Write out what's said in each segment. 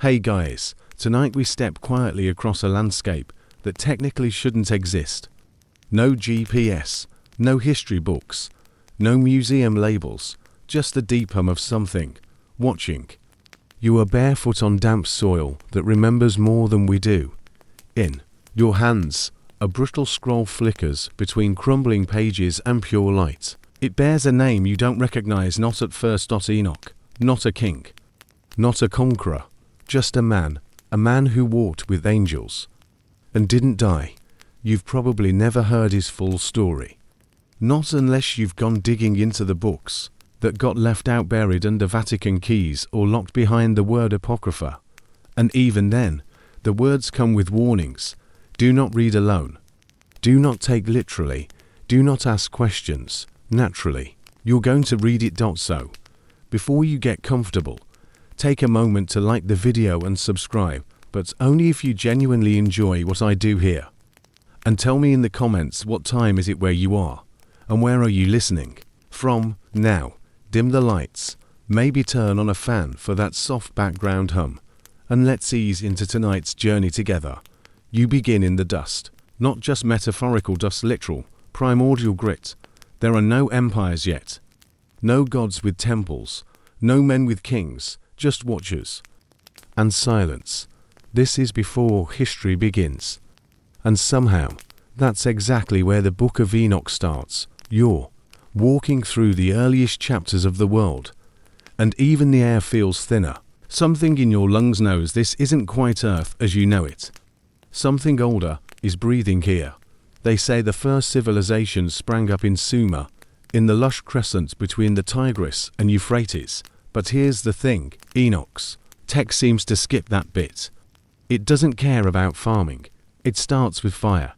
Hey guys, tonight we step quietly across a landscape that technically shouldn't exist. No GPS, no history books, no museum labels, just the deep hum of something, watching. You are barefoot on damp soil that remembers more than we do. In your hands, a brittle scroll flickers between crumbling pages and pure light. It bears a name you don't recognize, not at first. Enoch, not a king, not a conqueror, just a man who walked with angels and didn't die. You've probably never heard his full story. Not unless you've gone digging into the books that got left out, buried under Vatican keys or locked behind the word Apocrypha. And even then, the words come with warnings. Do not read alone. Do not take literally. Do not ask questions naturally. You're going to read it. So, before you get comfortable, take a moment to like the video and subscribe, but only if you genuinely enjoy what I do here. And tell me in the comments, what time is it where you are, and where are you listening from now? Dim the lights, maybe turn on a fan for that soft background hum, and let's ease into tonight's journey together. You begin in the dust, not just metaphorical dust, literal, primordial grit. There are no empires yet, no gods with temples, no men with kings, just watchers and silence. This is before history begins. And somehow, that's exactly where the Book of Enoch starts. You're walking through the earliest chapters of the world, and even the air feels thinner. Something in your lungs knows this isn't quite Earth as you know it. Something older is breathing here. They say the first civilizations sprang up in Sumer, in the lush crescent between the Tigris and Euphrates. But here's the thing, Enoch's text seems to skip that bit. It doesn't care about farming. It starts with fire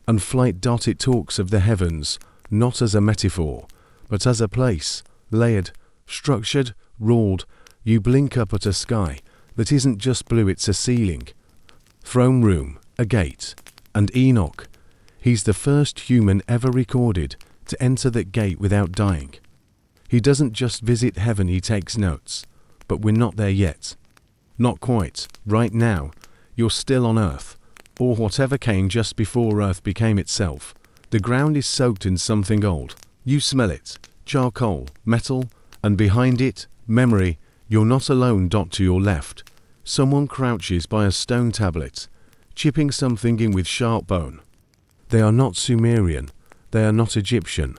and flight. It talks of the heavens, not as a metaphor, but as a place, layered, structured, ruled. You blink up at a sky that isn't just blue, it's a ceiling, throne room, a gate. And Enoch, he's the first human ever recorded to enter that gate without dying. He doesn't just visit heaven, he takes notes. But we're not there yet. Not quite. Right now, you're still on Earth, or whatever came just before Earth became itself. The ground is soaked in something old. You smell it. Charcoal, metal, and behind it, memory. You're not alone. To your left, someone crouches by a stone tablet, chipping something in with sharp bone. They are not Sumerian. They are not Egyptian.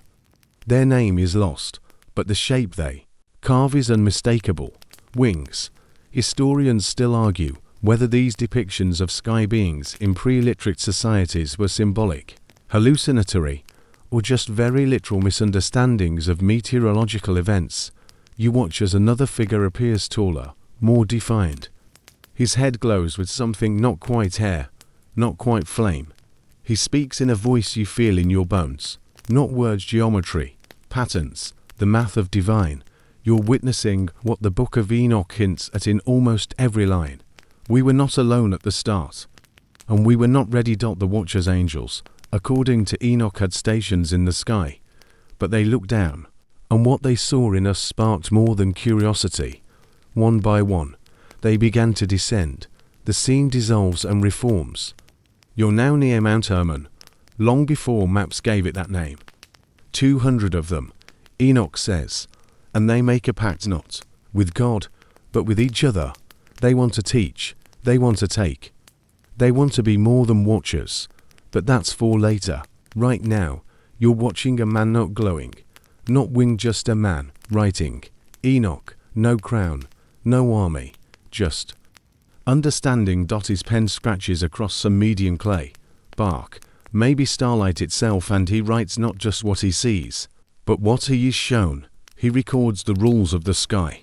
Their name is lost. But the shape they carve is unmistakable. Wings. Historians still argue whether these depictions of sky beings in pre-literate societies were symbolic, hallucinatory, or just very literal misunderstandings of meteorological events. You watch as another figure appears, taller, more defined. His head glows with something not quite hair, not quite flame. He speaks in a voice you feel in your bones, not words, geometry, patterns, the math of divine. You're witnessing what the Book of Enoch hints at in almost every line. We were not alone at the start, and we were not ready. The Watcher's angels, according to Enoch, had stations in the sky, but they looked down, and what they saw in us sparked more than curiosity. One by one, they began to descend. The scene dissolves and reforms. You're now near Mount Hermon, long before maps gave it that name. 200 of them, Enoch says, and they make a pact not with God, but with each other. They want to teach, they want to take, they want to be more than watchers, but that's for later. Right now, you're watching a man not glowing, not winged, just a man, writing. Enoch, no crown, no army, just understanding. His pen scratches across some median clay, bark, maybe starlight itself, and he writes not just what he sees, but what he is shown. He records the rules of the sky,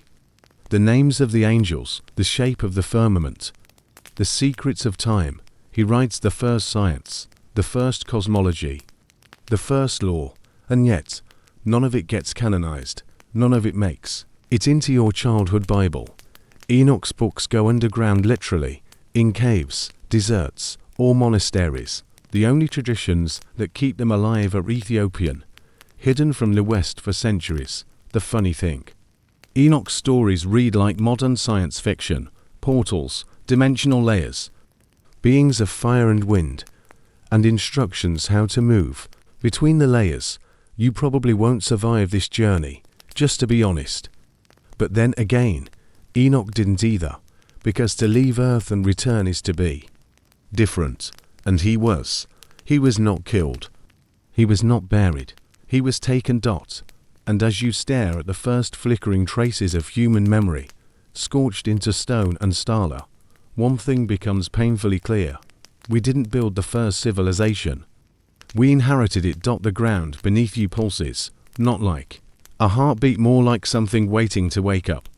the names of the angels, the shape of the firmament, the secrets of time. He writes the first science, the first cosmology, the first law, and yet, none of it gets canonized, none of it makes it into your childhood Bible. Enoch's books go underground, literally, in caves, deserts, or monasteries. The only traditions that keep them alive are Ethiopian, hidden from the West for centuries. The funny thing, Enoch's stories read like modern science fiction, portals, dimensional layers, beings of fire and wind, and instructions how to move between the layers. You probably won't survive this journey, just to be honest. But then again, Enoch didn't either, because to leave Earth and return is to be different, and he was. He was not killed. He was not buried. He was taken. And as you stare at the first flickering traces of human memory, scorched into stone and starla, one thing becomes painfully clear. We didn't build the first civilization. We inherited it. The ground beneath you pulses, not like a heartbeat, more like something waiting to wake up.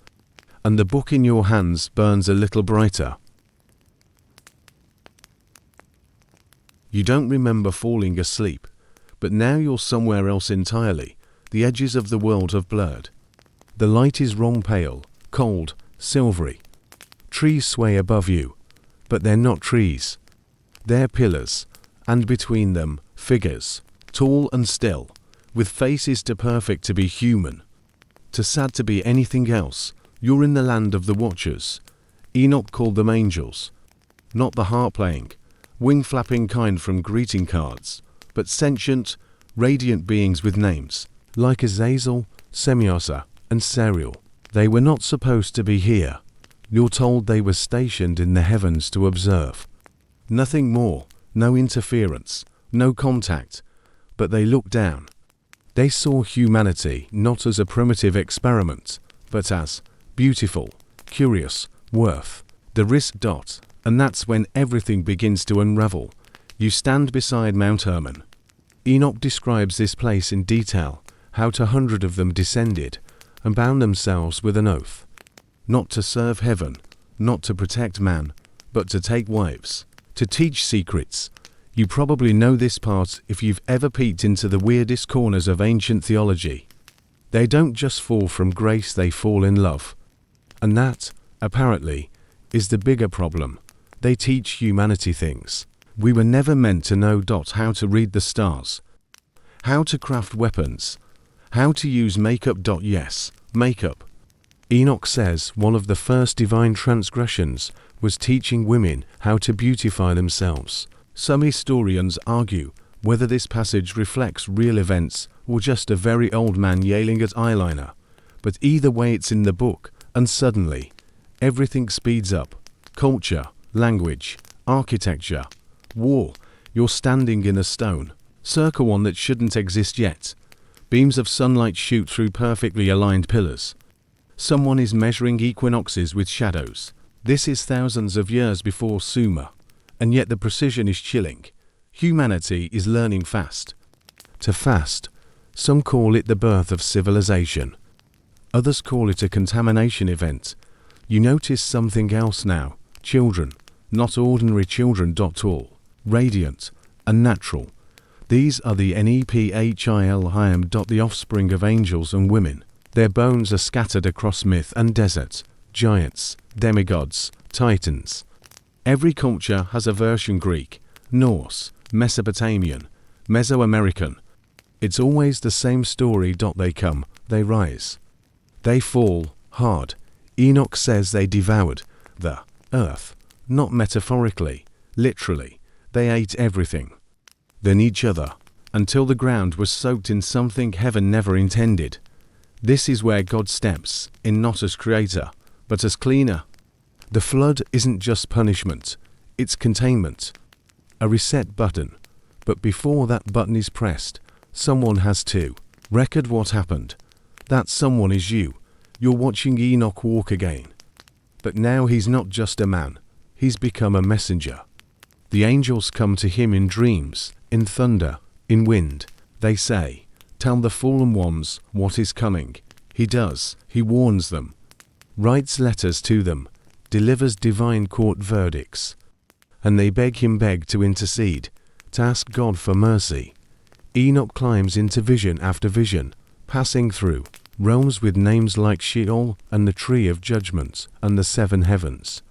And the book in your hands burns a little brighter. You don't remember falling asleep, but now you're somewhere else entirely. The edges of the world have blurred. The light is wrong, pale, cold, silvery. Trees sway above you, but they're not trees. They're pillars, and between them, figures, tall and still, with faces too perfect to be human, too sad to be anything else. You're in the land of the Watchers. Enoch called them angels. Not the harp-playing, wing-flapping kind from greeting cards, but sentient, radiant beings with names, like Azazel, Semiosa, and Serial. They were not supposed to be here. You're told they were stationed in the heavens to observe. Nothing more, no interference, no contact, but they looked down. They saw humanity not as a primitive experiment, but as beautiful, curious, worth the risk. And that's when everything begins to unravel. You stand beside Mount Hermon. Enoch describes this place in detail, how 200 of them descended and bound themselves with an oath, not to serve heaven, not to protect man, but to take wives, to teach secrets. You probably know this part if you've ever peeked into the weirdest corners of ancient theology. They don't just fall from grace, they fall in love. And that, apparently, is the bigger problem. They teach humanity things. We were never meant to know. How to read the stars, how to craft weapons, how to use makeup. Yes, makeup. Enoch says one of the first divine transgressions was teaching women how to beautify themselves. Some historians argue whether this passage reflects real events or just a very old man yelling at eyeliner. But either way, it's in the book, and suddenly, everything speeds up. Culture, language, architecture, war. You're standing in a stone circle, one that shouldn't exist yet. Beams of sunlight shoot through perfectly aligned pillars. Someone is measuring equinoxes with shadows. This is thousands of years before Sumer, and yet the precision is chilling. Humanity is learning fast. To fast, some call it the birth of civilization. Others call it a contamination event. You notice something else now. Children, not ordinary children. All radiant and natural. These are the Nephilim, the offspring of angels and women. Their bones are scattered across myth and desert, giants, demigods, titans. Every culture has a version: Greek, Norse, Mesopotamian, Mesoamerican. It's always the same story. They come, they rise, they fall hard. Enoch says they devoured the earth, not metaphorically, literally. They ate everything, then each other, until the ground was soaked in something heaven never intended. This is where God steps in, not as creator, but as cleaner. The flood isn't just punishment, it's containment. A reset button. But before that button is pressed, someone has to record what happened. That someone is you. You're watching Enoch walk again. But now he's not just a man, he's become a messenger. The angels come to him in dreams, in thunder, in wind. They say, "Tell the fallen ones what is coming." He does. He warns them, writes letters to them, delivers divine court verdicts. And they beg to intercede, to ask God for mercy. Enoch climbs into vision after vision, passing through realms with names like Sheol and the Tree of Judgment and the Seven Heavens.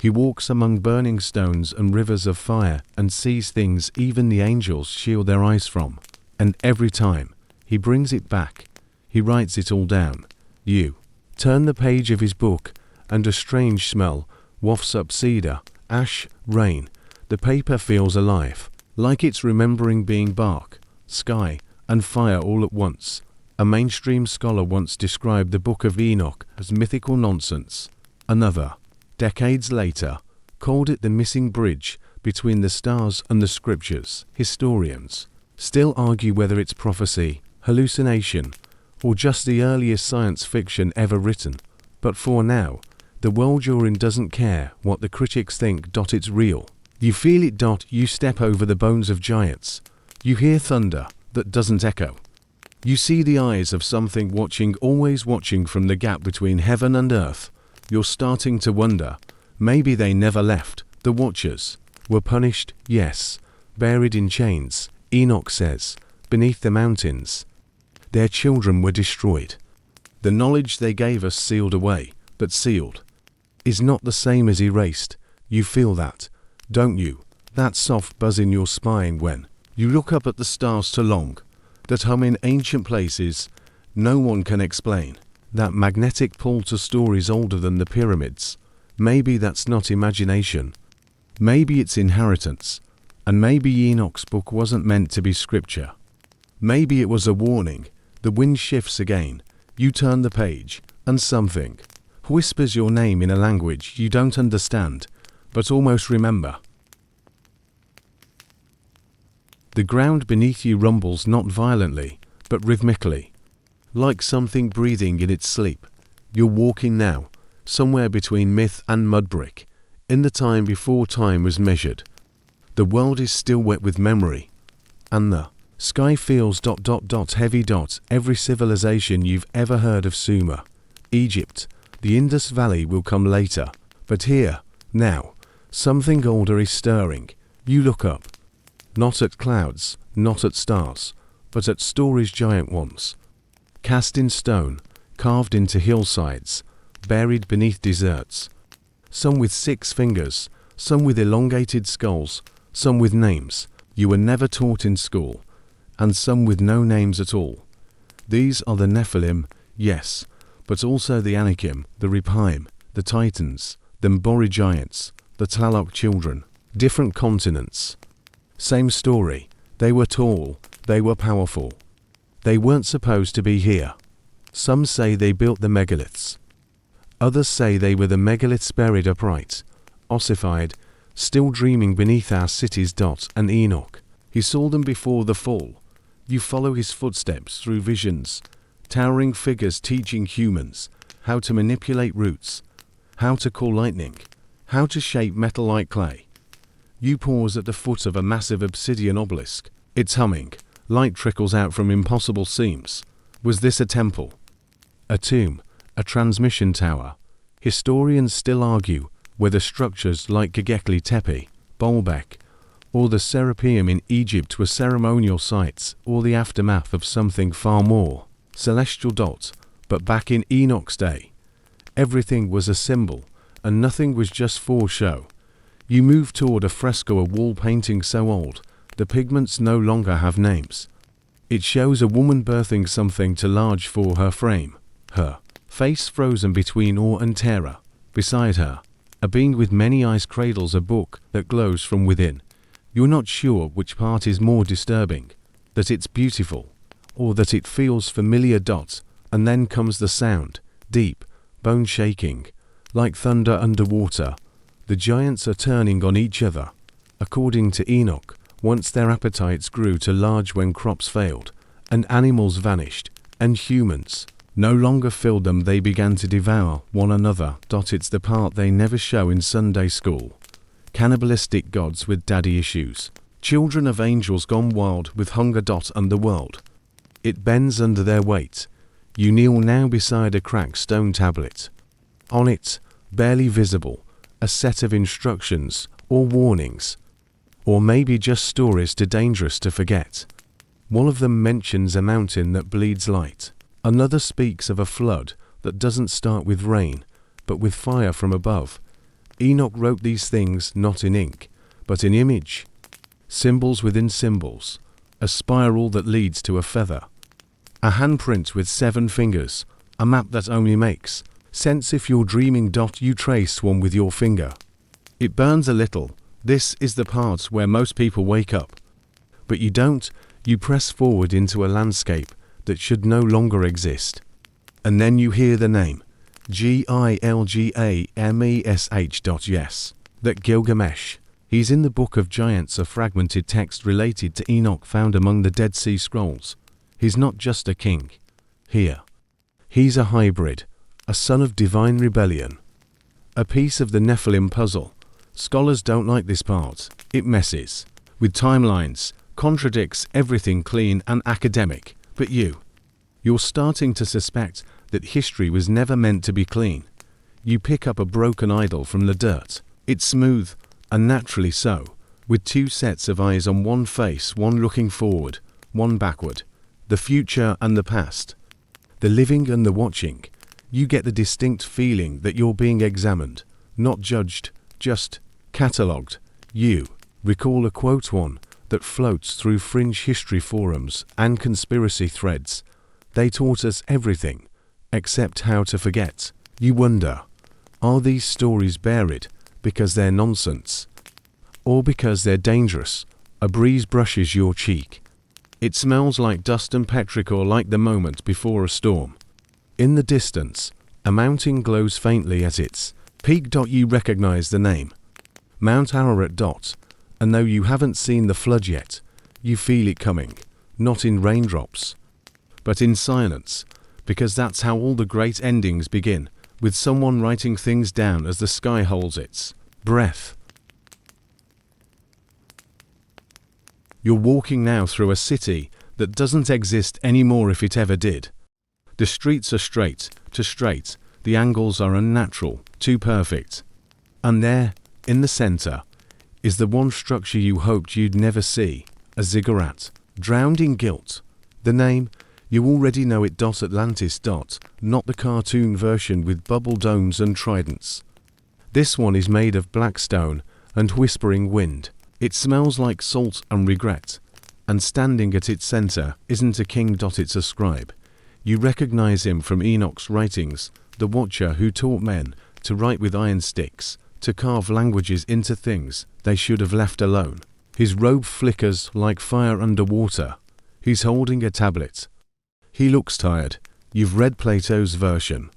He walks among burning stones and rivers of fire and sees things even the angels shield their eyes from. And every time, he brings it back. He writes it all down. You turn the page of his book, and a strange smell, wafts up cedar, ash, rain. The paper feels alive, like it's remembering being bark, sky, and fire all at once. A mainstream scholar once described the Book of Enoch as mythical nonsense. Another, decades later, called it the missing bridge between the stars and the scriptures. Historians still argue whether it's prophecy, hallucination, or just the earliest science fiction ever written. But for now, the world you're in doesn't care what the critics think. It's real. You feel it. You step over the bones of giants. You hear thunder that doesn't echo. You see the eyes of something watching, always watching from the gap between heaven and earth. You're starting to wonder, maybe they never left. The watchers were punished, yes, buried in chains, Enoch says, beneath the mountains. Their children were destroyed. The knowledge they gave us sealed away, but sealed is not the same as erased. You feel that, don't you? That soft buzz in your spine when you look up at the stars too long, that hum in ancient places no one can explain, that magnetic pull to stories older than the pyramids. Maybe that's not imagination. Maybe it's inheritance. And maybe Enoch's book wasn't meant to be scripture. Maybe it was a warning. The wind shifts again. You turn the page, and something whispers your name in a language you don't understand, but almost remember. The ground beneath you rumbles not violently, but rhythmically, like something breathing in its sleep. You're walking now, somewhere between myth and mudbrick, in the time before time was measured. The world is still wet with memory, and the sky feels ... heavy. Every civilization you've ever heard of, Sumer, Egypt, the Indus Valley will come later, but here, now, something older is stirring. You look up, not at clouds, not at stars, but at stories, giant ones, cast in stone, carved into hillsides, buried beneath deserts. Some with 6 fingers, some with elongated skulls, some with names you were never taught in school, and some with no names at all. These are the Nephilim, yes, but also the Anakim, the Rephaim, the Titans, the Mbori giants, the Tlaloc children. Different continents. Same story. They were tall, they were powerful. They weren't supposed to be here. Some say they built the megaliths. Others say they were the megaliths buried upright, ossified, still dreaming beneath our cities. And Enoch, he saw them before the fall. You follow his footsteps through visions, towering figures teaching humans how to manipulate roots, how to call lightning, how to shape metal like clay. You pause at the foot of a massive obsidian obelisk. It's humming. Light trickles out from impossible seams. Was this a temple? A tomb? A transmission tower? Historians still argue whether structures like Göbekli Tepe, Baalbek, or the Serapeum in Egypt were ceremonial sites or the aftermath of something far more celestial. But back in Enoch's day, everything was a symbol, and nothing was just for show. You move toward a fresco, a wall painting so old, the pigments no longer have names. It shows a woman birthing something too large for her frame, her face frozen between awe and terror. Beside her, a being with many eyes cradles a book that glows from within. You're not sure which part is more disturbing, that it's beautiful, or that it feels familiar. And then comes the sound, deep, bone-shaking, like thunder underwater. The giants are turning on each other. According to Enoch, once their appetites grew too large when crops failed, and animals vanished, and humans no longer filled them, they began to devour one another. It's the part they never show in Sunday school. Cannibalistic gods with daddy issues. Children of angels gone wild with hunger. And the world, it bends under their weight. You kneel now beside a cracked stone tablet. On it, barely visible, a set of instructions or warnings, or maybe just stories too dangerous to forget. One of them mentions a mountain that bleeds light. Another speaks of a flood that doesn't start with rain, but with fire from above. Enoch wrote these things not in ink, but in image. Symbols within symbols, a spiral that leads to a feather. A handprint with 7 fingers, a map that only makes Sense if you're dreaming. You trace one with your finger. It burns a little. This is the part where most people wake up. But you don't. You press forward into a landscape that should no longer exist. And then you hear the name. Gilgamesh. Yes. That Gilgamesh. He's in the Book of Giants, a fragmented text related to Enoch found among the Dead Sea Scrolls. He's not just a king. Here. He's a hybrid. A son of divine rebellion. A piece of the Nephilim puzzle. Scholars don't like this part. It messes with timelines, contradicts everything clean and academic. But you're starting to suspect that history was never meant to be clean. You pick up a broken idol from the dirt. It's smooth, unnaturally so, with two sets of eyes on one face, one looking forward, one backward. The future and the past. The living and the watching. You get the distinct feeling that you're being examined, not judged, just catalogued. You recall a quote one that floats through fringe history forums and conspiracy threads. They taught us everything, except how to forget. You wonder, are these stories buried because they're nonsense? Or because they're dangerous? A breeze brushes your cheek. It smells like dust and petrichor, like the moment before a storm. In the distance, a mountain glows faintly at its peak. You recognize the name. Mount Ararat. And though you haven't seen the flood yet, you feel it coming, not in raindrops, but in silence, because that's how all the great endings begin, with someone writing things down as the sky holds its breath. You're walking now through a city that doesn't exist anymore if it ever did. The streets are straight, too straight, the angles are unnatural, too perfect. And there, in the center, is the one structure you hoped you'd never see, a ziggurat, drowned in guilt. The name, you already know it. Atlantis. Not the cartoon version with bubble domes and tridents. This one is made of black stone and whispering wind. It smells like salt and regret. And standing at its center isn't a king. It's a scribe. You recognize him from Enoch's writings, the watcher who taught men to write with iron sticks, to carve languages into things they should have left alone. His robe flickers like fire underwater. He's holding a tablet. He looks tired. You've read Plato's version.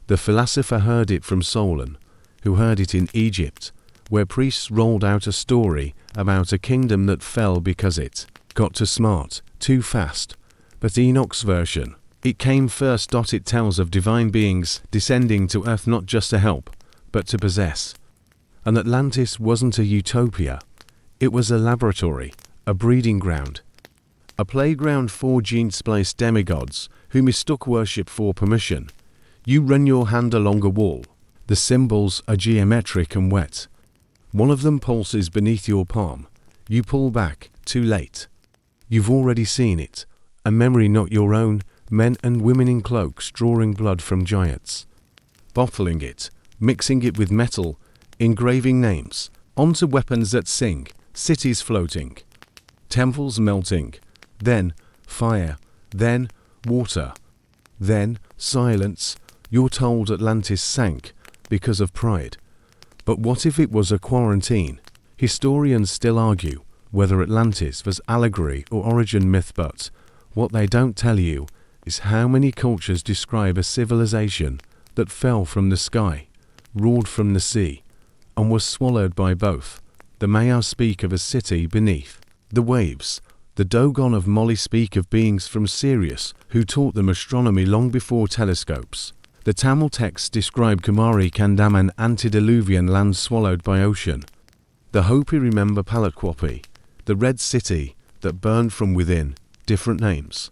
The philosopher heard it from Solon, who heard it in Egypt, where priests rolled out a story about a kingdom that fell because it got too smart, too fast. But Enoch's version, it came first. It tells of divine beings descending to earth not just to help, but to possess. And Atlantis wasn't a utopia. It was a laboratory, a breeding ground, a playground for gene-spliced demigods who mistook worship for permission. You run your hand along a wall. The symbols are geometric and wet. One of them pulses beneath your palm. You pull back, too late. You've already seen it, a memory not your own, men and women in cloaks drawing blood from giants, bottling it, mixing it with metal, engraving names onto weapons that sing, cities floating, temples melting, then fire, then water, then silence. You're told Atlantis sank because of pride. But what if it was a quarantine? Historians still argue whether Atlantis was allegory or origin myth, but what they don't tell you is how many cultures describe a civilization that fell from the sky, roared from the sea, and was swallowed by both. The Maya speak of a city beneath the waves. The Dogon of Mali speak of beings from Sirius who taught them astronomy long before telescopes. The Tamil texts describe Kumari Kandam, an antediluvian land swallowed by ocean. The Hopi remember Palatquapi, the red city that burned from within, different names.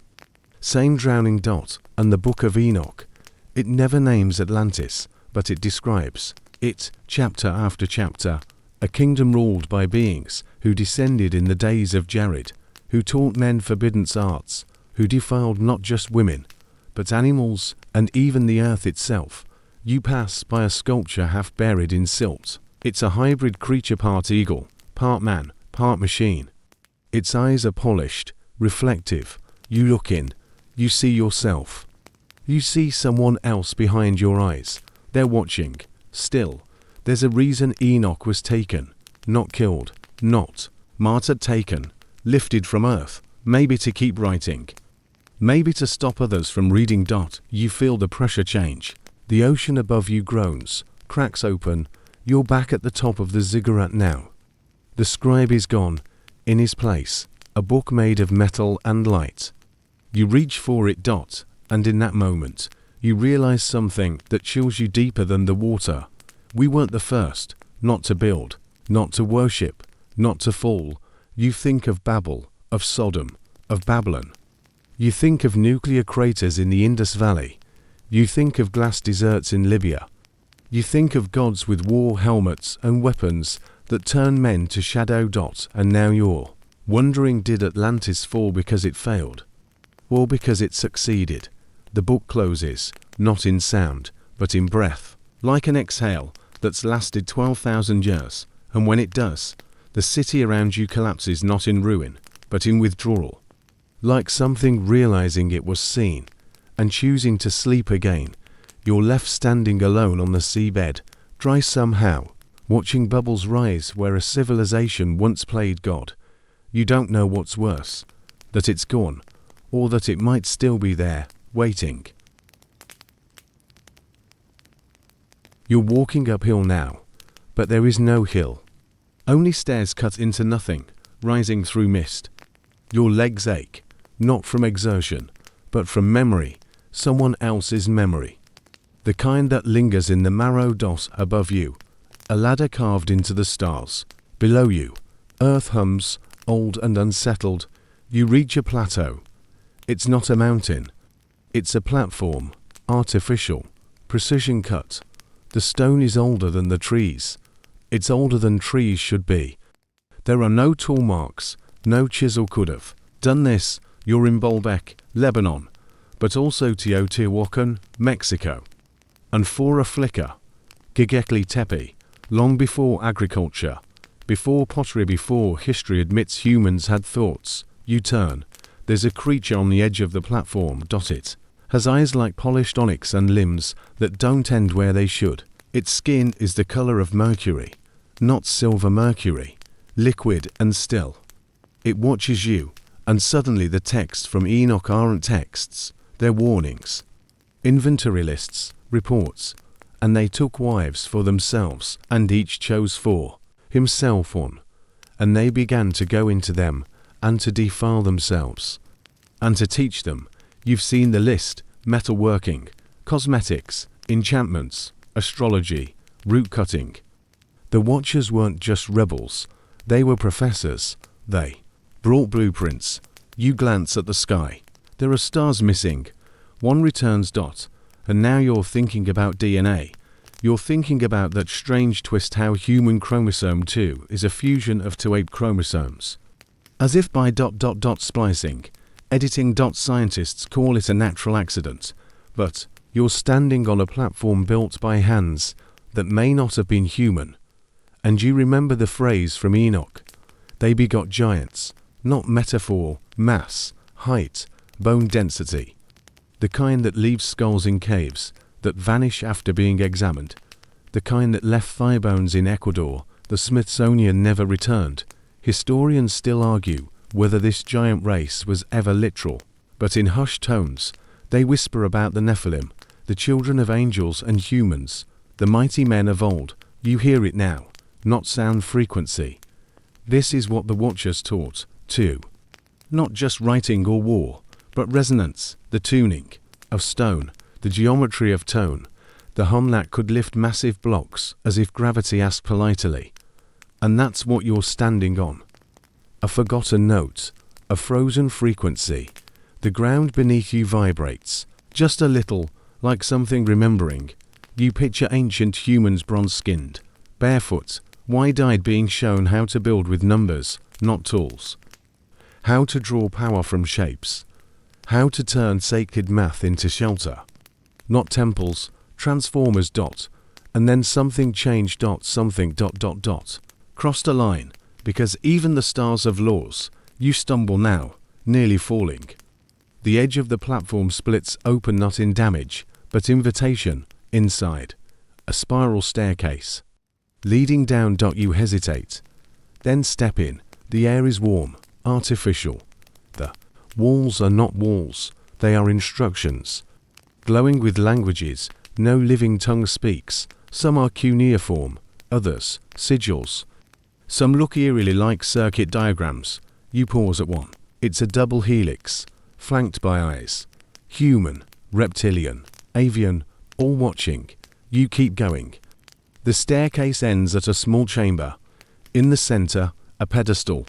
Same drowning. And the Book of Enoch. It never names Atlantis, but it describes it, chapter after chapter, a kingdom ruled by beings who descended in the days of Jared, who taught men forbidden arts, who defiled not just women, but animals and even the earth itself. You pass by a sculpture half buried in silt. It's a hybrid creature, part eagle, part man, part machine. Its eyes are polished, reflective. You look in, you see yourself. You see someone else behind your eyes. They're watching. Still, there's a reason Enoch was taken. Not killed. Not martyred, taken. Lifted from earth. Maybe to keep writing. Maybe to stop others from reading. You feel the pressure change. The ocean above you groans. Cracks open. You're back at the top of the ziggurat now. The scribe is gone. In his place, a book made of metal and light. You reach for it. And in that moment, you realize something that chills you deeper than the water. We weren't the first, not to build, not to worship, not to fall. You think of Babel, of Sodom, of Babylon. You think of nuclear craters in the Indus Valley. You think of glass deserts in Libya. You think of gods with war helmets and weapons that turn men to shadow. And now you're wondering, did Atlantis fall because it failed? Or because it succeeded? The book closes, not in sound, but in breath, like an exhale that's lasted 12,000 years, and when it does, the city around you collapses, not in ruin, but in withdrawal. Like something realizing it was seen, and choosing to sleep again, you're left standing alone on the seabed, dry somehow, watching bubbles rise where a civilization once played God. You don't know what's worse, that it's gone, or that it might still be there, waiting. You're walking uphill now, but there is no hill. Only stairs cut into nothing, rising through mist. Your legs ache, not from exertion, but from memory, someone else's memory. The kind that lingers in the marrow. Above you, a ladder carved into the stars. Below you, earth hums, old and unsettled. You reach a plateau. It's not a mountain. It's a platform, artificial, precision cut. The stone is older than the trees. It's older than trees should be. There are no tool marks, no chisel could have done this. You're in Baalbek, Lebanon, but also Teotihuacan, Mexico. And for a flicker, Göbekli Tepe, long before agriculture, before pottery, before history admits humans had thoughts, you turn. There's a creature on the edge of the platform. It has eyes like polished onyx and limbs that don't end where they should. Its skin is the color of mercury, not silver mercury, liquid and still. It watches you, and suddenly the texts from Enoch aren't texts, they're warnings. Inventory lists, reports, and they took wives for themselves, and each chose for himself one, and they began to go into them, and to defile themselves, and to teach them. You've seen the list: metalworking, cosmetics, enchantments, astrology, root cutting. The Watchers weren't just rebels, they were professors. They brought blueprints. You glance at the sky. There are stars missing. One returns. And now you're thinking about DNA. You're thinking about that strange twist, how human chromosome 2 is a fusion of 2 8 chromosomes. As if by splicing, editing. Scientists call it a natural accident, but you're standing on a platform built by hands that may not have been human. And you remember the phrase from Enoch: they begot giants, not metaphor, mass, height, bone density. The kind that leaves skulls in caves, that vanish after being examined. The kind that left thigh bones in Ecuador. The Smithsonian never returned. Historians still argue whether this giant race was ever literal, but in hushed tones, they whisper about the Nephilim, the children of angels and humans, the mighty men of old. You hear it now, not sound frequency. This is what the Watchers taught, too. Not just writing or war, but resonance, the tuning of stone, the geometry of tone, the hum that could lift massive blocks as if gravity asked politely. And that's what you're standing on. A forgotten note, a frozen frequency. The ground beneath you vibrates, just a little, like something remembering. You picture ancient humans, bronze-skinned, barefoot, wide-eyed, being shown how to build with numbers, not tools. How to draw power from shapes. How to turn sacred math into shelter. Not temples, transformers. And then something changed. Something. Crossed a line, because even the stars have laws. You stumble now, nearly falling. The edge of the platform splits open not in damage, but invitation, inside. A spiral staircase. Leading down. You hesitate. Then step in. The air is warm, artificial. The walls are not walls, they are instructions. Glowing with languages, no living tongue speaks. Some are cuneiform, others sigils. Some look eerily like circuit diagrams. You pause at one. It's a double helix, flanked by eyes. Human, reptilian, avian, all watching. You keep going. The staircase ends at a small chamber. In the center, a pedestal.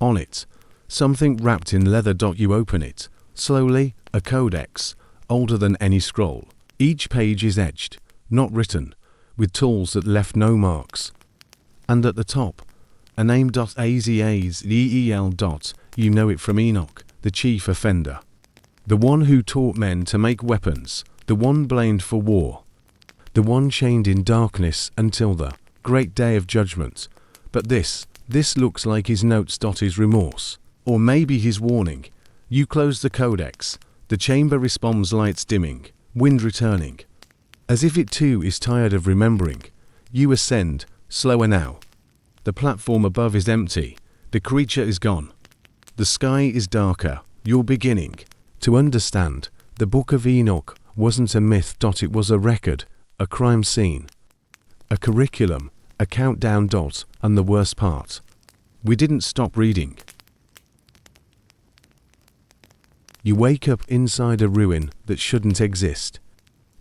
On it, something wrapped in leather. You open it. Slowly, a codex, older than any scroll. Each page is etched, not written, with tools that left no marks. And at the top, a name. Azazeel. You know it from Enoch, the chief offender. The one who taught men to make weapons, the one blamed for war. The one chained in darkness until the great day of judgment. But this looks like his notes. His remorse. Or maybe his warning. You close the codex. The chamber responds, lights dimming, wind returning. As if it too is tired of remembering. You ascend, slower now. The platform above is empty. The creature is gone. The sky is darker. You're beginning to understand. The Book of Enoch wasn't a myth. It was a record, a crime scene, a curriculum, a countdown. And the worst part, we didn't stop reading. You wake up inside a ruin that shouldn't exist.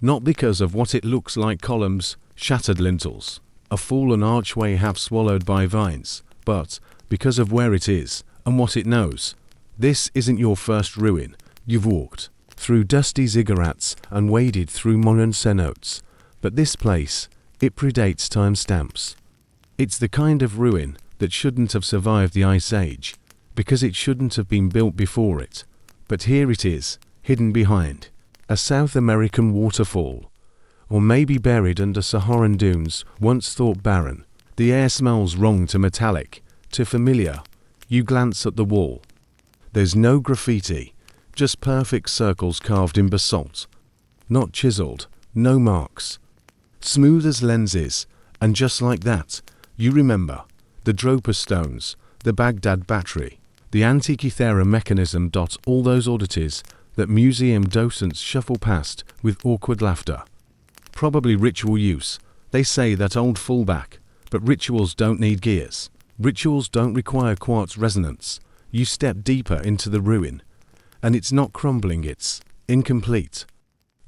Not because of what it looks like, columns, shattered lintels, a fallen archway half swallowed by vines, but because of where it is and what it knows. This isn't your first ruin. You've walked through dusty ziggurats and waded through modern cenotes. But this place, it predates timestamps. It's the kind of ruin that shouldn't have survived the Ice Age, because it shouldn't have been built before it. But here it is, hidden behind a South American waterfall, or maybe buried under Saharan dunes, once thought barren. The air smells wrong to metallic, to familiar. You glance at the wall. There's no graffiti, just perfect circles carved in basalt. Not chiseled, no marks. Smooth as lenses, and just like that, you remember the Dropa stones, the Baghdad battery, the Antikythera mechanism. All those oddities that museum docents shuffle past with awkward laughter. Probably ritual use. They say that old fallback, but rituals don't need gears. Rituals don't require quartz resonance. You step deeper into the ruin, and it's not crumbling, it's incomplete.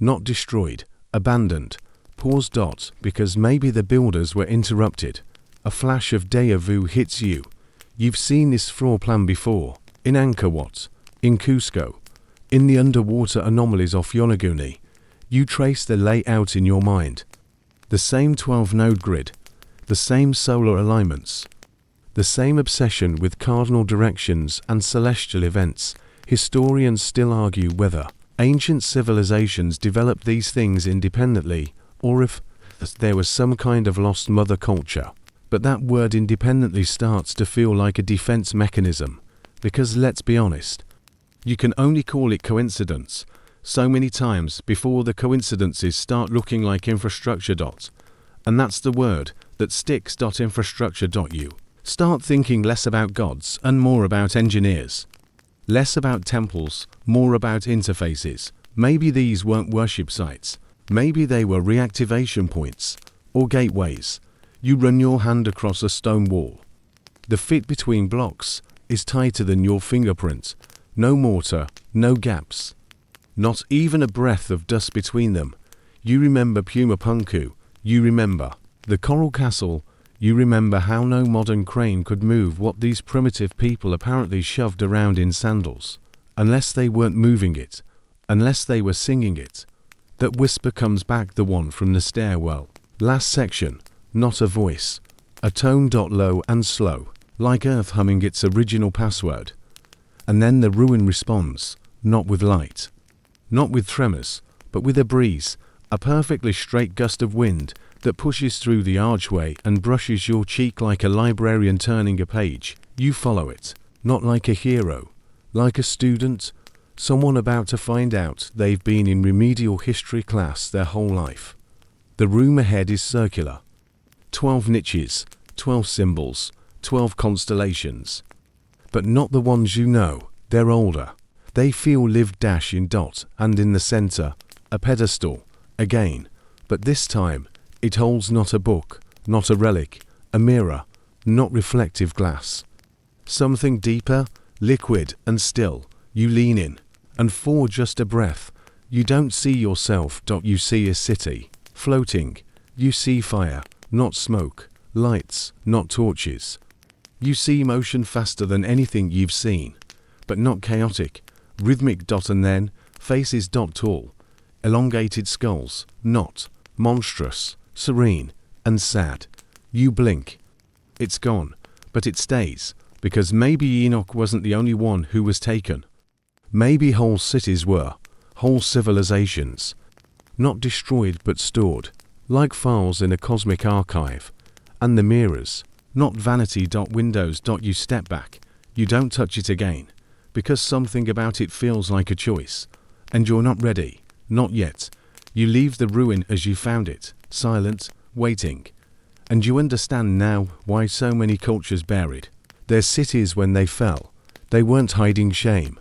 Not destroyed, abandoned. Pause. Because maybe the builders were interrupted. A flash of déjà vu hits you. You've seen this floor plan before. In Angkor Wat, in Cusco, in the underwater anomalies off Yonaguni. You trace the layout in your mind. The same 12-node grid, the same solar alignments, the same obsession with cardinal directions and celestial events. Historians still argue whether ancient civilizations developed these things independently, or if there was some kind of lost mother culture. But that word independently starts to feel like a defense mechanism, because let's be honest, you can only call it coincidence so many times before the coincidences start looking like infrastructure. And that's the word that sticks. Infrastructure. You start thinking less about gods and more about engineers. Less about temples, more about interfaces. Maybe these weren't worship sites. Maybe they were reactivation points or gateways. You run your hand across a stone wall. The fit between blocks is tighter than your fingerprint. No mortar, no gaps. Not even a breath of dust between them. You remember Puma Punku. You remember the Coral Castle. You remember how no modern crane could move what these primitive people apparently shoved around in sandals. Unless they weren't moving it. Unless they were singing it. That whisper comes back, the one from the stairwell. Last section. Not a voice. A tone. Low and slow. Like Earth humming its original password. And then the ruin responds. Not with light. Not with tremors, but with a breeze. A perfectly straight gust of wind that pushes through the archway and brushes your cheek like a librarian turning a page. You follow it. Not like a hero. Like a student. Someone about to find out they've been in remedial history class their whole life. The room ahead is circular. 12 niches, 12 symbols, 12 constellations. But not the ones you know, they're older. They feel lived dash in dot, and in the center, a pedestal, again, but this time, it holds not a book, not a relic, a mirror, not reflective glass. Something deeper, liquid and still, you lean in, and for just a breath, you don't see yourself. You see a city, floating. You see fire, not smoke, lights, not torches. You see motion faster than anything you've seen, but not chaotic, rhythmic. And then, faces. Tall, elongated skulls, not monstrous, serene, and sad. You blink. It's gone, but it stays, because maybe Enoch wasn't the only one who was taken. Maybe whole cities were, whole civilizations, not destroyed but stored, like files in a cosmic archive. And the mirrors, not vanity. Windows. You step back, you don't touch it again, because something about it feels like a choice, and you're not ready, not yet. You leave the ruin as you found it, silent, waiting. And you understand now why so many cultures buried their cities when they fell. They weren't hiding shame.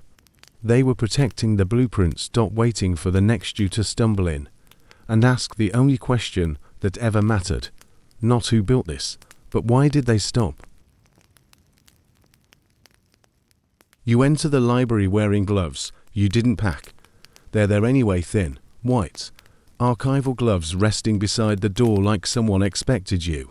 They were protecting the blueprints. Waiting for the next you to stumble in and ask the only question that ever mattered. Not who built this, but why did they stop? You enter the library wearing gloves you didn't pack. They're there anyway, thin, white, archival gloves resting beside the door like someone expected you.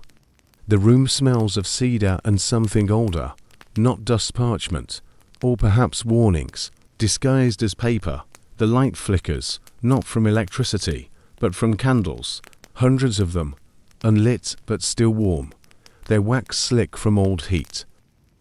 The room smells of cedar and something older, not dust parchment, or perhaps warnings, disguised as paper. The light flickers, not from electricity, but from candles, hundreds of them, unlit but still warm. Their wax slick from old heat.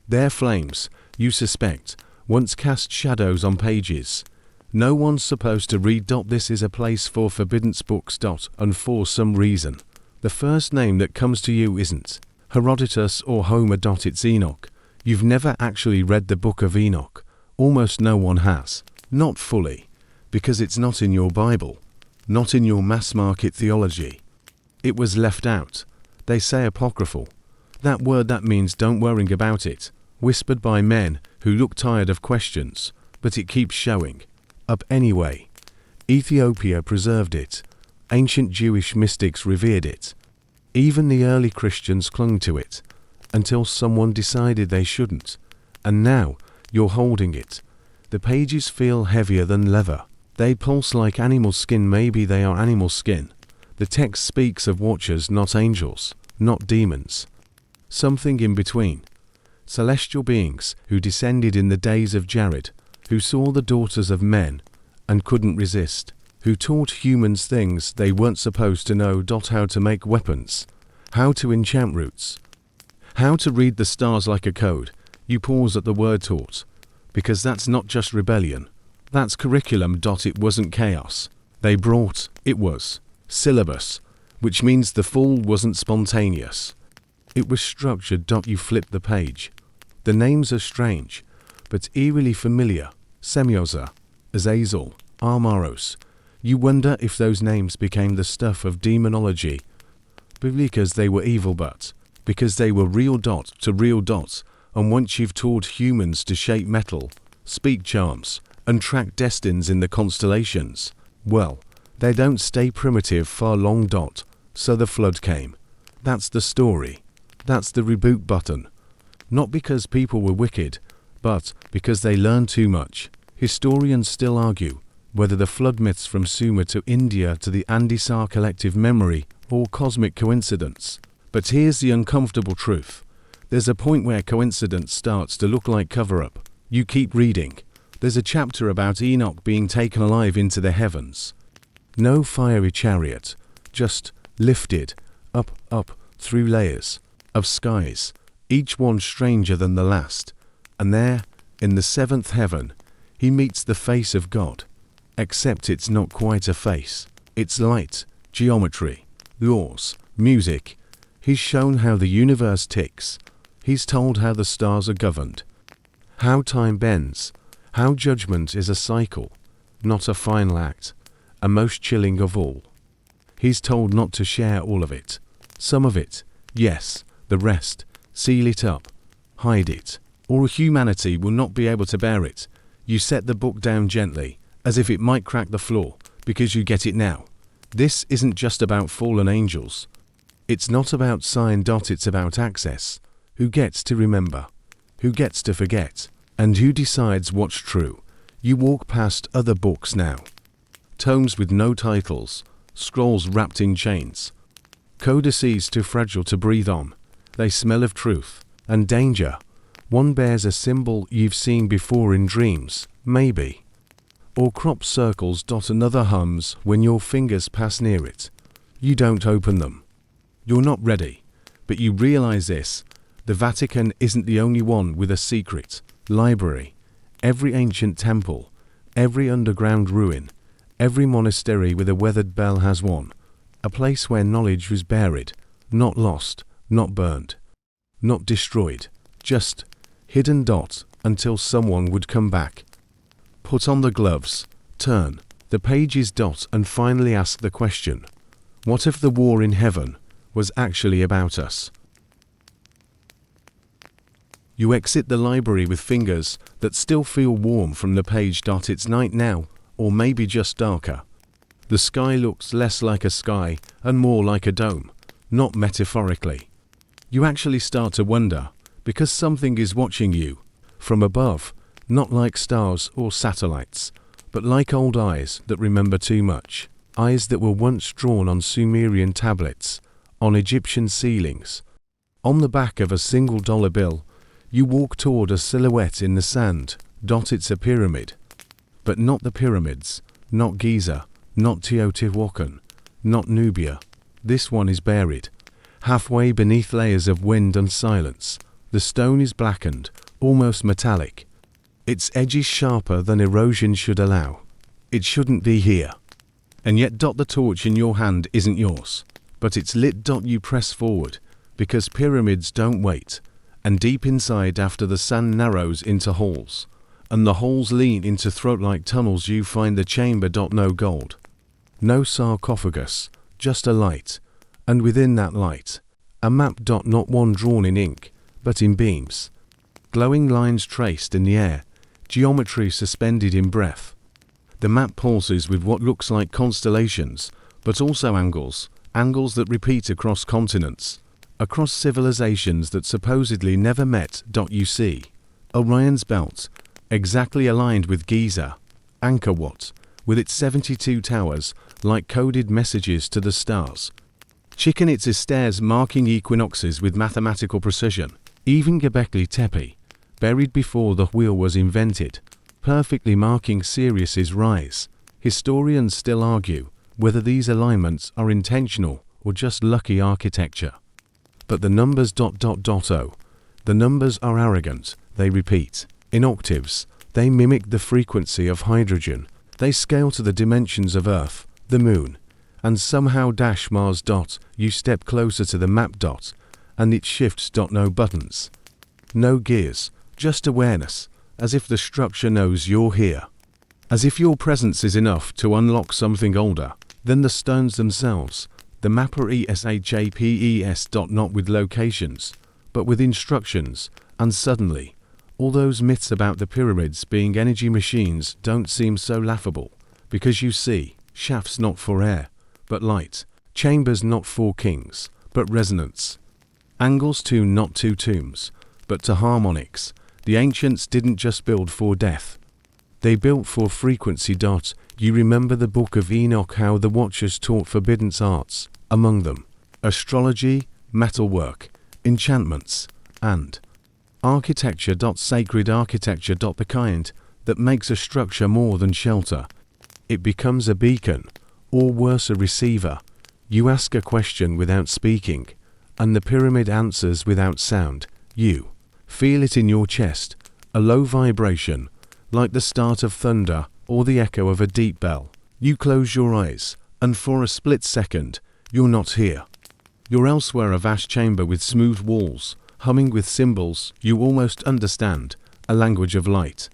Their flames, you suspect, once cast shadows on pages. No one's supposed to read. This is a place for forbidden books. And for some reason, the first name that comes to you isn't Herodotus or Homer. It's Enoch. You've never actually read the Book of Enoch. Almost no one has. Not fully, because it's not in your Bible, not in your mass market theology. It was left out. They say apocryphal. That word that means don't worry about it, whispered by men who look tired of questions, but it keeps showing up anyway. Ethiopia preserved it. Ancient Jewish mystics revered it. Even the early Christians clung to it, until someone decided they shouldn't. And now, you're holding it. The pages feel heavier than leather. They pulse like animal skin. Maybe they are animal skin. The text speaks of watchers, not angels, not demons. Something in between. Celestial beings who descended in the days of Jared, who saw the daughters of men and couldn't resist, who taught humans things they weren't supposed to know. How to make weapons, how to enchant roots, how to read the stars like a code. You pause at the word taught, because that's not just rebellion, that's curriculum. It wasn't chaos. They brought, it was, syllabus, which means the fall wasn't spontaneous. It was structured. You flip the page. The names are strange, but eerily familiar. Semyoza, Azazel, Armaros. You wonder if those names became the stuff of demonology, because they were evil, but because they were real. To real. And once you've taught humans to shape metal, speak charms, and track destines in the constellations, well, they don't stay primitive for long. So the flood came. That's the story. That's the reboot button. Not because people were wicked, but because they learned too much. Historians still argue whether the flood myths from Sumer to India to the Andes are collective memory or cosmic coincidence. But here's the uncomfortable truth. There's a point where coincidence starts to look like cover-up. You keep reading. There's a chapter about Enoch being taken alive into the heavens. No fiery chariot, just lifted, up, through layers of skies, each one stranger than the last. And there, in the seventh heaven, he meets the face of God. Except it's not quite a face. It's light, geometry, laws, music. He's shown how the universe ticks. He's told how the stars are governed, how time bends, How judgment is a cycle, not a final act, and most chilling of all. He's told not to share all of it. Some of it, yes, the rest, seal it up, hide it, or humanity will not be able to bear it. You set the book down gently, as if it might crack the floor, because you get it now. This isn't just about fallen angels. It's not about sign. It's about access. Who gets to remember? Who gets to forget? And who decides what's true? You walk past other books now. Tomes with no titles, scrolls wrapped in chains. Codices too fragile to breathe on. They smell of truth and danger. One bears a symbol you've seen before in dreams, maybe. Or crop circles. Another hums when your fingers pass near it. You don't open them. You're not ready, but you realize this. The Vatican isn't the only one with a secret library. Every ancient temple, every underground ruin, every monastery with a weathered bell has one. A place where knowledge was buried, not lost, not burned, not destroyed, just hidden. Until someone would come back. Put on the gloves, turn the pages. And finally ask the question, what if the war in heaven was actually about us? You exit the library with fingers that still feel warm from the page. It's night now, or maybe just darker. The sky looks less like a sky and more like a dome, not metaphorically. You actually start to wonder, because something is watching you from above, not like stars or satellites, but like old eyes that remember too much. Eyes that were once drawn on Sumerian tablets, on Egyptian ceilings. On the back of a $1 bill, you walk toward a silhouette in the sand. It's a pyramid. But not the pyramids, not Giza, not Teotihuacan, not Nubia. This one is buried, halfway beneath layers of wind and silence. The stone is blackened, almost metallic. Its edges sharper than erosion should allow. It shouldn't be here. And yet the torch in your hand isn't yours, but it's lit. You press forward, because pyramids don't wait. And deep inside, after the sand narrows into holes, and the holes lean into throat-like tunnels, you find the chamber. No gold, no sarcophagus, just a light, and within that light, a map. Not one drawn in ink, but in beams. Glowing lines traced in the air, geometry suspended in breath. The map pulses with what looks like constellations, but also angles that repeat across continents, across civilizations that supposedly never met. You see Orion's belt, exactly aligned with Giza, Angkor Wat, with its 72 towers, like coded messages to the stars. Chichen Itza's stairs marking equinoxes with mathematical precision. Even Göbekli Tepe, buried before the wheel was invented, perfectly marking Sirius's rise. Historians still argue whether these alignments are intentional or just lucky architecture. But the numbers ... the numbers are arrogant. They repeat in octaves. They mimic the frequency of hydrogen. They scale to the dimensions of Earth, the Moon, and somehow dash Mars. You step closer to the map. And it shifts. No buttons, no gears, just awareness, as if the structure knows you're here. As if your presence is enough to unlock something older than the stones themselves. The mapper ESHAPES. Not with locations, but with instructions. And suddenly, all those myths about the pyramids being energy machines don't seem so laughable, because you see shafts not for air, but light, chambers not for kings, but resonance, angles tuned not to tombs, but to harmonics. The ancients didn't just build for death. They built for frequency. You remember the Book of Enoch, how the Watchers taught forbidden arts, among them astrology, metalwork, enchantments, and architecture. Sacred architecture. The kind that makes a structure more than shelter. It becomes a beacon, or worse, a receiver. You ask a question without speaking, and the pyramid answers without sound. You feel it in your chest, a low vibration, like the start of thunder or the echo of a deep bell. You close your eyes, and for a split second, you're not here. You're elsewhere, a vast chamber with smooth walls, humming with symbols you almost understand, a language of light.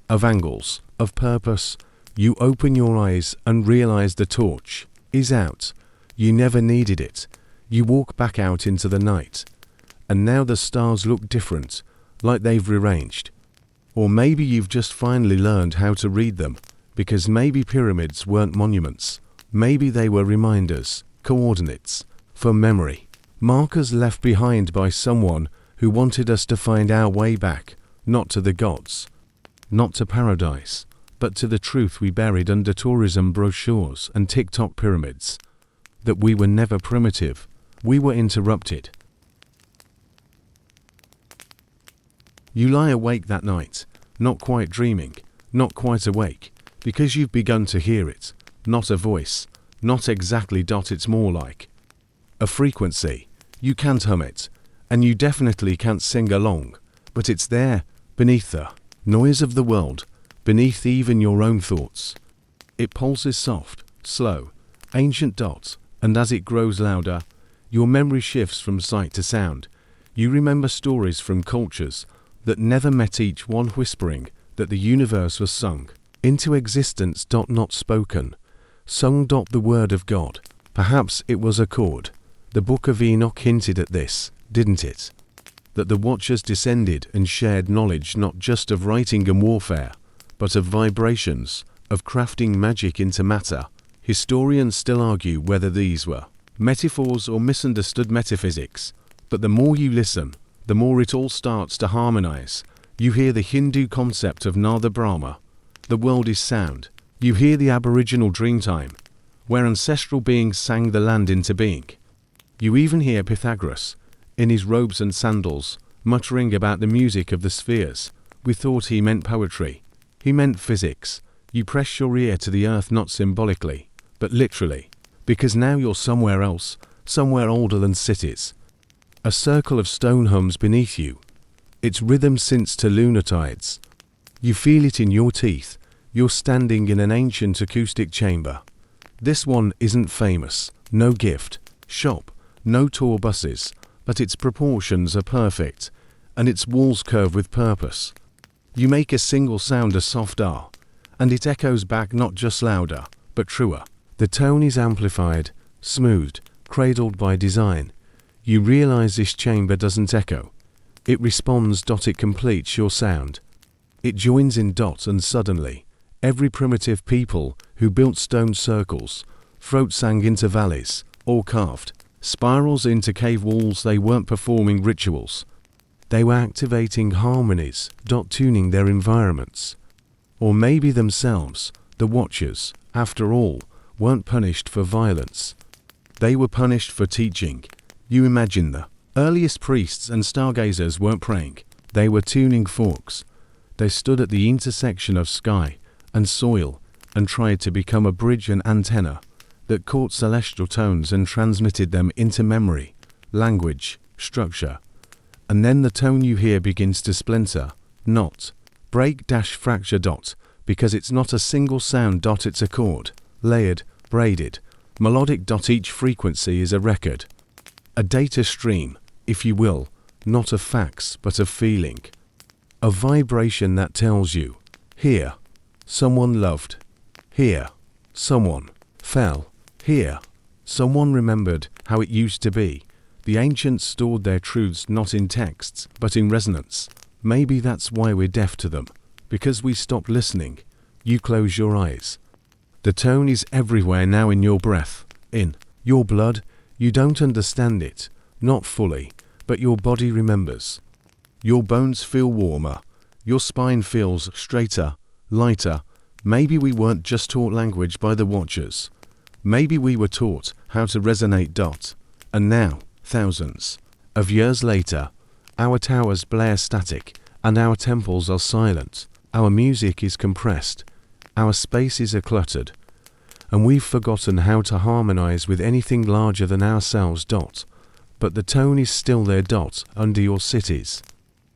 of angles, of purpose. You open your eyes and realize the torch is out. You never needed it. You walk back out into the night. And now the stars look different, like they've rearranged. Or maybe you've just finally learned how to read them, because maybe pyramids weren't monuments. Maybe they were reminders, coordinates, for memory. Markers left behind by someone who wanted us to find our way back, not to the gods, not to paradise, but to the truth we buried under tourism brochures and TikTok pyramids. That we were never primitive, we were interrupted. You lie awake that night, not quite dreaming, not quite awake, because you've begun to hear it, not a voice, not exactly. It's more like a frequency. You can't hum it, and you definitely can't sing along, but it's there, beneath the noise of the world, beneath even your own thoughts. It pulses soft, slow, ancient dots, and as it grows louder, your memory shifts from sight to sound. You remember stories from cultures that never met, each one whispering that the universe was sung into existence. Not spoken, sung. The word of God. Perhaps it was a chord. The Book of Enoch hinted at this, didn't it? That the Watchers descended and shared knowledge not just of writing and warfare, but of vibrations, of crafting magic into matter. Historians still argue whether these were metaphors or misunderstood metaphysics, but the more you listen, the more it all starts to harmonize. You hear the Hindu concept of Nada Brahma, the world is sound. You hear the Aboriginal Dreamtime, where ancestral beings sang the land into being. You even hear Pythagoras, in his robes and sandals, muttering about the music of the spheres. We thought he meant poetry. He meant physics. You press your ear to the earth, not symbolically, but literally, because now you're somewhere else, somewhere older than cities. A circle of stone hums beneath you. Its rhythm sinks to lunar tides. You feel it in your teeth. You're standing in an ancient acoustic chamber. This one isn't famous, no gift, shop, no tour buses, but its proportions are perfect, and its walls curve with purpose. You make a single sound, a soft R, and it echoes back, not just louder, but truer. The tone is amplified, smoothed, cradled by design. You realize this chamber doesn't echo. It responds. It completes your sound. It joins in. And suddenly, every primitive people who built stone circles, throat sang into valleys, or carved spirals into cave walls. They weren't performing rituals. They were activating harmonies. Tuning their environments. Or maybe themselves. The Watchers, after all, weren't punished for violence. They were punished for teaching. You imagine the earliest priests and stargazers weren't praying. They were tuning forks. They stood at the intersection of sky and soil and tried to become a bridge and antenna that caught celestial tones and transmitted them into memory, language, structure. And then the tone you hear begins to splinter, not break, fracture. Because it's not a single sound. It's a chord, layered, braided, melodic. Each frequency is a record, a data stream, if you will, not of facts but of feeling, a vibration that tells you, here, someone loved, here, someone fell, here, someone remembered how it used to be. The ancients stored their truths not in texts but in resonance. Maybe that's why we're deaf to them, because we stopped listening. You close your eyes. The tone is everywhere now, in your breath, in your blood. You don't understand it, not fully, but your body remembers. Your bones feel warmer. Your spine feels straighter, lighter. Maybe we weren't just taught language by the Watchers. Maybe we were taught how to resonate. And now, thousands of years later, our towers blare static, and our temples are silent. Our music is compressed. Our spaces are cluttered. And we've forgotten how to harmonize with anything larger than ourselves. But the tone is still there. Under your cities,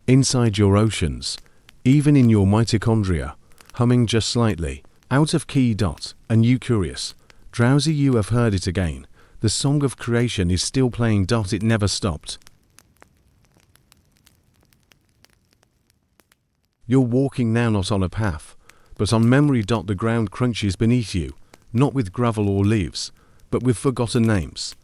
inside your oceans, even in your mitochondria, humming just slightly, out of key. And you curious, drowsy, you have heard it again. The song of creation is still playing. It never stopped. You're walking now not on a path, but on memory. The ground crunches beneath you, not with gravel or leaves, but with forgotten names.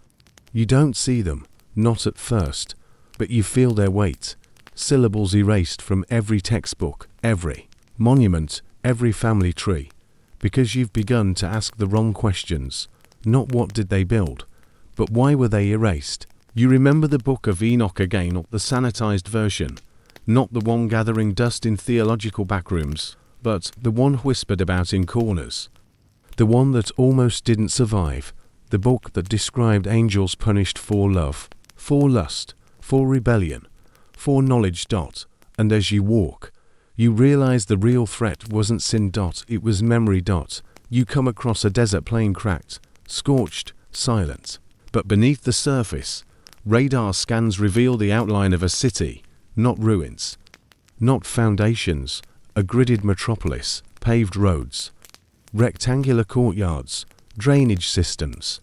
You don't see them, not at first, but you feel their weight, syllables erased from every textbook, every monument, every family tree, because you've begun to ask the wrong questions. Not what did they build, but why were they erased? You remember the Book of Enoch again, not the sanitized version, not the one gathering dust in theological backrooms, but the one whispered about in corners. The one that almost didn't survive, the book that described angels punished for love, for lust, for rebellion, for knowledge. And as you walk, you realize the real threat wasn't sin. It was memory. You come across a desert plain, cracked, scorched, silent. But beneath the surface, radar scans reveal the outline of a city, not ruins, not foundations, a gridded metropolis, paved roads, rectangular courtyards, drainage systems,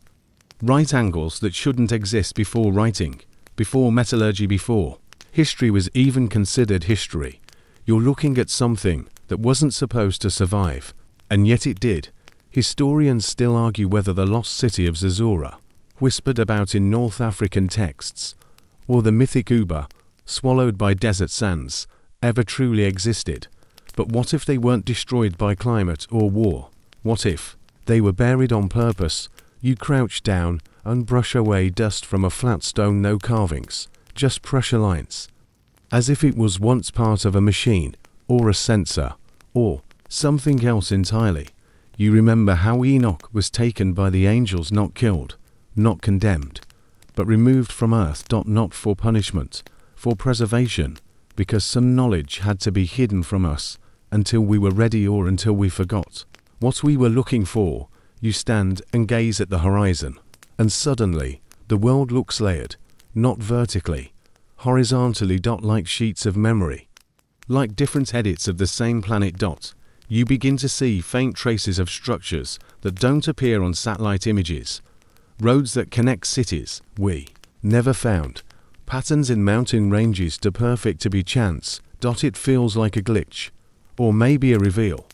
right angles that shouldn't exist before writing, before metallurgy, before history was even considered history. You're looking at something that wasn't supposed to survive, and yet it did. Historians still argue whether the lost city of Zazura, whispered about in North African texts, or the mythic Uber, swallowed by desert sands, ever truly existed. But what if they weren't destroyed by climate or war? What if they were buried on purpose? You crouch down and brush away dust from a flat stone, no carvings, just pressure lines, as if it was once part of a machine, or a sensor, or something else entirely. You remember how Enoch was taken by the angels, not killed, not condemned, but removed from earth. Not for punishment, for preservation, because some knowledge had to be hidden from us until we were ready, or until we forgot what we were looking for. You stand and gaze at the horizon, and suddenly the world looks layered, not vertically, horizontally. Like sheets of memory, like different edits of the same planet. You begin to see faint traces of structures that don't appear on satellite images, roads that connect cities we never found, patterns in mountain ranges too perfect to be chance. It feels like a glitch, or maybe a reveal.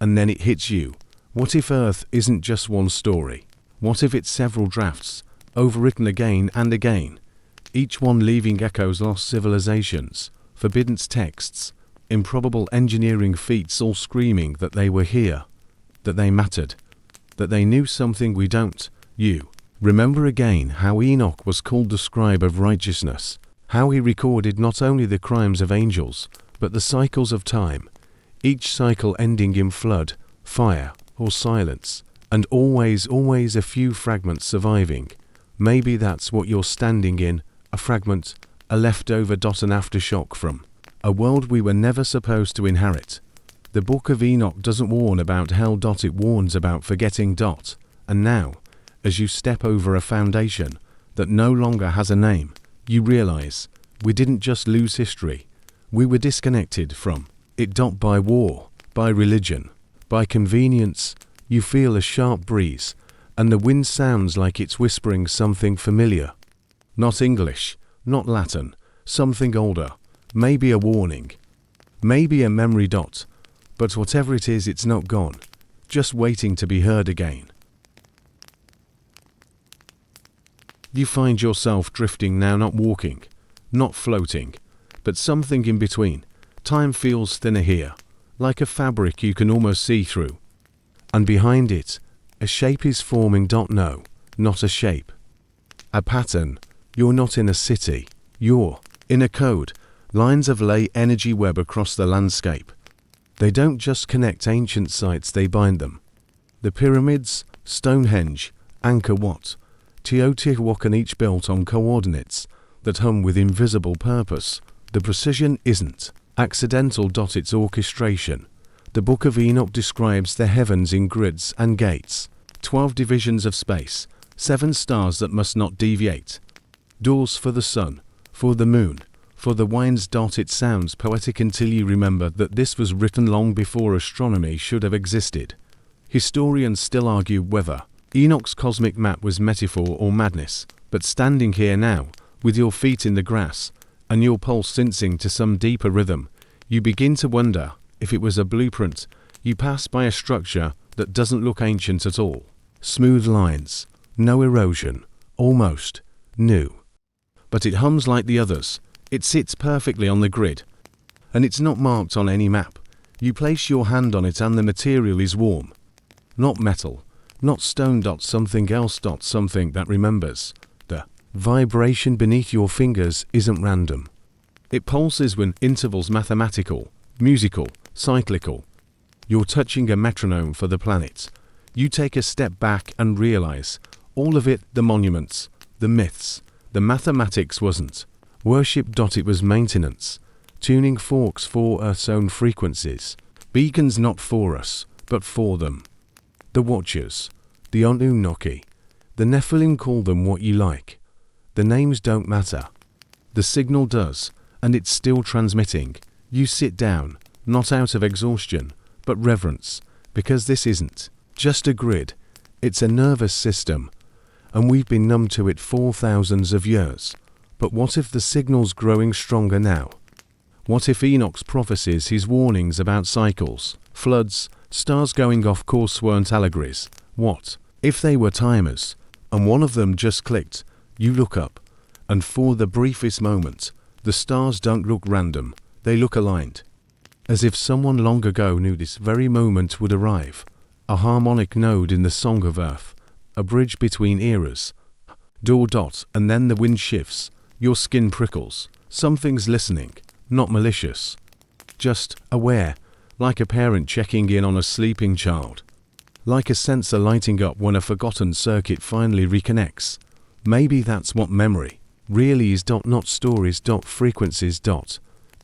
And then it hits you. What if Earth isn't just one story? What if it's several drafts, overwritten again and again, each one leaving echoes, lost civilizations, forbidden texts, improbable engineering feats, all screaming that they were here, that they mattered, that they knew something we don't. You remember again how Enoch was called the scribe of righteousness, how he recorded not only the crimes of angels, but the cycles of time, each cycle ending in flood, fire, or silence, and always a few fragments surviving. Maybe that's what you're standing in, a fragment, a leftover. An aftershock from a world we were never supposed to inherit. The Book of Enoch doesn't warn about hell. It warns about forgetting. And now, as you step over a foundation that no longer has a name, you realize we didn't just lose history, we were disconnected from it. By war, by religion, by convenience. You feel a sharp breeze, and the wind sounds like it's whispering something familiar. Not English, not Latin, something older, maybe a warning, maybe a memory. But whatever it is, it's not gone, just waiting to be heard again. You find yourself drifting now, not walking, not floating, but something in between. Time feels thinner here, like a fabric you can almost see through. And behind it, a shape is forming. No, not a shape, a pattern. You're not in a city, you're in a code. Lines of lay energy web across the landscape. They don't just connect ancient sites, they bind them. The pyramids, Stonehenge, Angkor Wat, Teotihuacan, each built on coordinates that hum with invisible purpose. The precision isn't accidental. It's orchestration. The Book of Enoch describes the heavens in grids and gates, 12 divisions of space, 7 stars that must not deviate, doors for the sun, for the moon, for the winds. It sounds poetic until you remember that this was written long before astronomy should have existed. Historians still argue whether Enoch's cosmic map was metaphor or madness, but standing here now, with your feet in the grass, and your pulse sensing to some deeper rhythm, You begin to wonder if it was a blueprint. You pass by a structure that doesn't look ancient at all. Smooth lines, no erosion, almost new. But it hums like the others. It sits perfectly on the grid. And it's not marked on any map. You place your hand on it and the material is warm. Not metal, not stone. Something else. Something that remembers. The vibration beneath your fingers isn't random. It pulses when intervals, mathematical, musical, cyclical. You're touching a metronome for the planet. You take a step back and realize all of it, the monuments, the myths, the mathematics wasn't worship. It was maintenance. Tuning forks for Earth's own frequencies. Beacons not for us, but for them. The Watchers, the Anunnaki, the Nephilim, call them what you like. The names don't matter. The signal does, and it's still transmitting. You sit down, not out of exhaustion, but reverence, because this isn't just a grid, it's a nervous system, and we've been numb to it for thousands of years. But what if the signal's growing stronger now? What if Enoch's prophecies, his warnings about cycles, floods, stars going off course weren't allegories? What if they were timers, and one of them just clicked? You look up, and for the briefest moment, the stars don't look random, they look aligned. As if someone long ago knew this very moment would arrive. A harmonic node in the song of Earth, a bridge between eras. And then the wind shifts, your skin prickles. Something's listening. Not malicious, just aware, like a parent checking in on a sleeping child, like a sensor lighting up when a forgotten circuit finally reconnects. Maybe that's what memory really is. Not stories. Frequencies.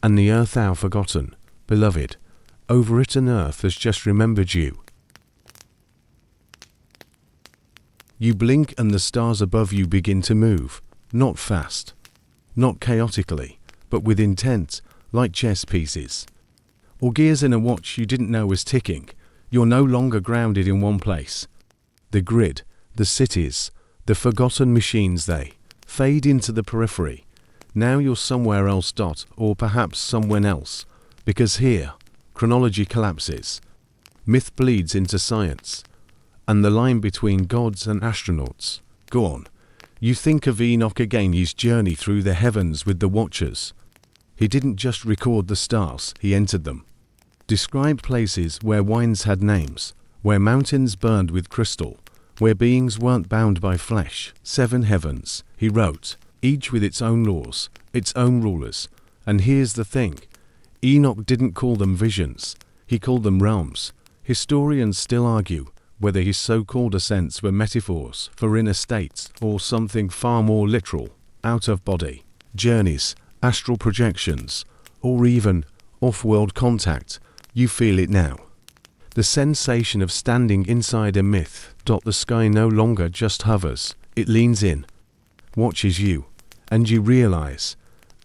And the Earth, our forgotten, beloved, overwritten Earth has just remembered you. You blink and the stars above you begin to move, not fast, not chaotically, but with intent, like chess pieces. Or gears in a watch you didn't know was ticking. You're no longer grounded in one place. The grid, the cities, the forgotten machines, they fade into the periphery. Now you're somewhere else. Or perhaps someone else. Because here, chronology collapses. Myth bleeds into science. And the line between gods and astronauts, gone. You think of Enoch again, his journey through the heavens with the Watchers. He didn't just record the stars, he entered them. Described places where wines had names, where mountains burned with crystal, where beings weren't bound by flesh. 7 heavens, he wrote, each with its own laws, its own rulers. And here's the thing, Enoch didn't call them visions, he called them realms. Historians still argue whether his so-called ascents were metaphors for inner states or something far more literal, out-of-body journeys, astral projections, or even off-world contact. You feel it now. The sensation of standing inside a myth. The sky no longer just hovers, it leans in, watches you, and you realize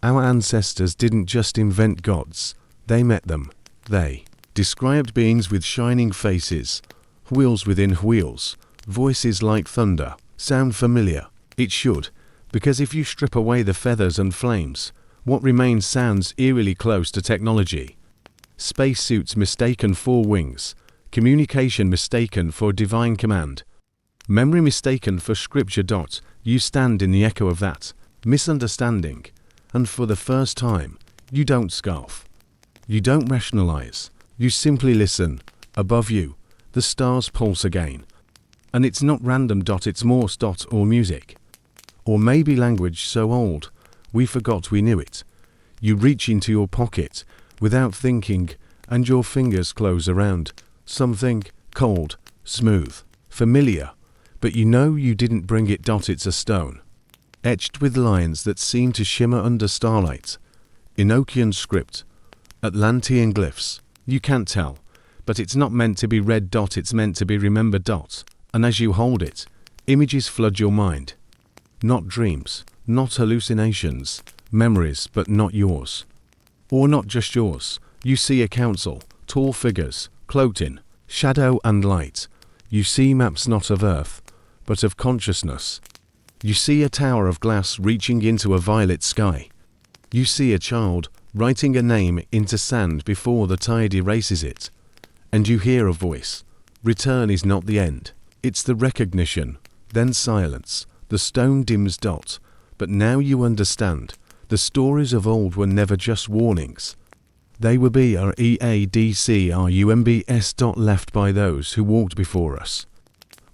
our ancestors didn't just invent gods, they met them. They described beings with shining faces, wheels within wheels, voices like thunder. Sound familiar? It should, because if you strip away the feathers and flames, what remains sounds eerily close to technology. Spacesuits mistaken for wings, communication mistaken for divine command, memory mistaken for scripture. You stand in the echo of that misunderstanding, and for the first time, you don't scoff. You don't rationalize. You simply listen. Above you, the stars pulse again. And it's not random. It's Morse. Or music. Or maybe language so old, we forgot we knew it. You reach into your pocket, without thinking, and your fingers close around something cold, smooth, familiar, but you know you didn't bring it. It's a stone, etched with lines that seem to shimmer under starlight. Enochian script, Atlantean glyphs. You can't tell, but it's not meant to be read. It's meant to be remembered. And as you hold it, images flood your mind. Not dreams, not hallucinations, memories, but not yours. Or not just yours. You see a council, tall figures, cloaked in shadow and light. You see maps not of Earth, but of consciousness. You see a tower of glass reaching into a violet sky. You see a child, writing a name into sand before the tide erases it. And you hear a voice. Return is not the end. It's the recognition. Then silence. The stone dims. But now you understand. The stories of old were never just warnings. They were BREADCRUMBS. Left by those who walked before us.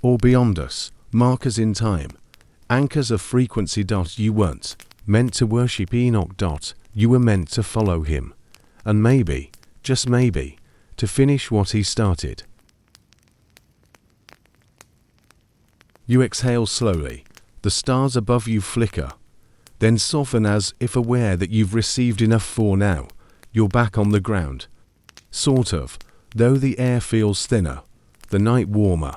Or beyond us. Markers in time. Anchors of frequency. You weren't meant to worship Enoch. You were meant to follow him. And maybe, just maybe, to finish what he started. You exhale slowly. The stars above you flicker. Then soften as if aware that you've received enough for now. You're back on the ground. Sort of, though the air feels thinner, the night warmer,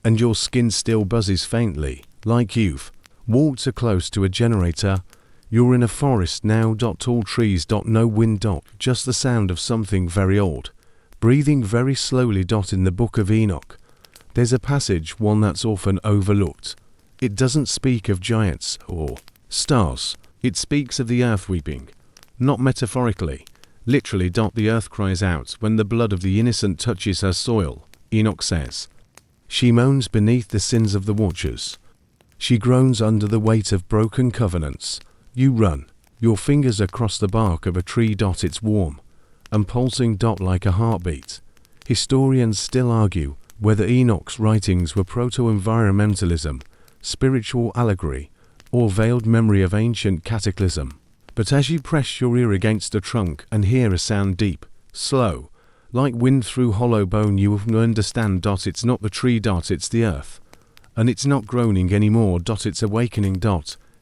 and your skin still buzzes faintly, like you've walked so close to a generator. You're in a forest now. Tall trees. No wind. Just the sound of something very old, breathing very slowly. In the Book of Enoch, there's a passage, one that's often overlooked. It doesn't speak of giants or stars. It speaks of the earth weeping, not metaphorically, literally. The earth cries out when the blood of the innocent touches her soil, Enoch says. She moans beneath the sins of the watchers. She groans under the weight of broken covenants. You run, your fingers across the bark of a tree. It's warm and pulsing. Like a heartbeat. Historians still argue whether Enoch's writings were proto-environmentalism, spiritual allegory, or veiled memory of ancient cataclysm. But as you press your ear against a trunk and hear a sound deep, slow, like wind through hollow bone, you understand. It's not the tree. It's the earth. And it's not groaning anymore. It's awakening.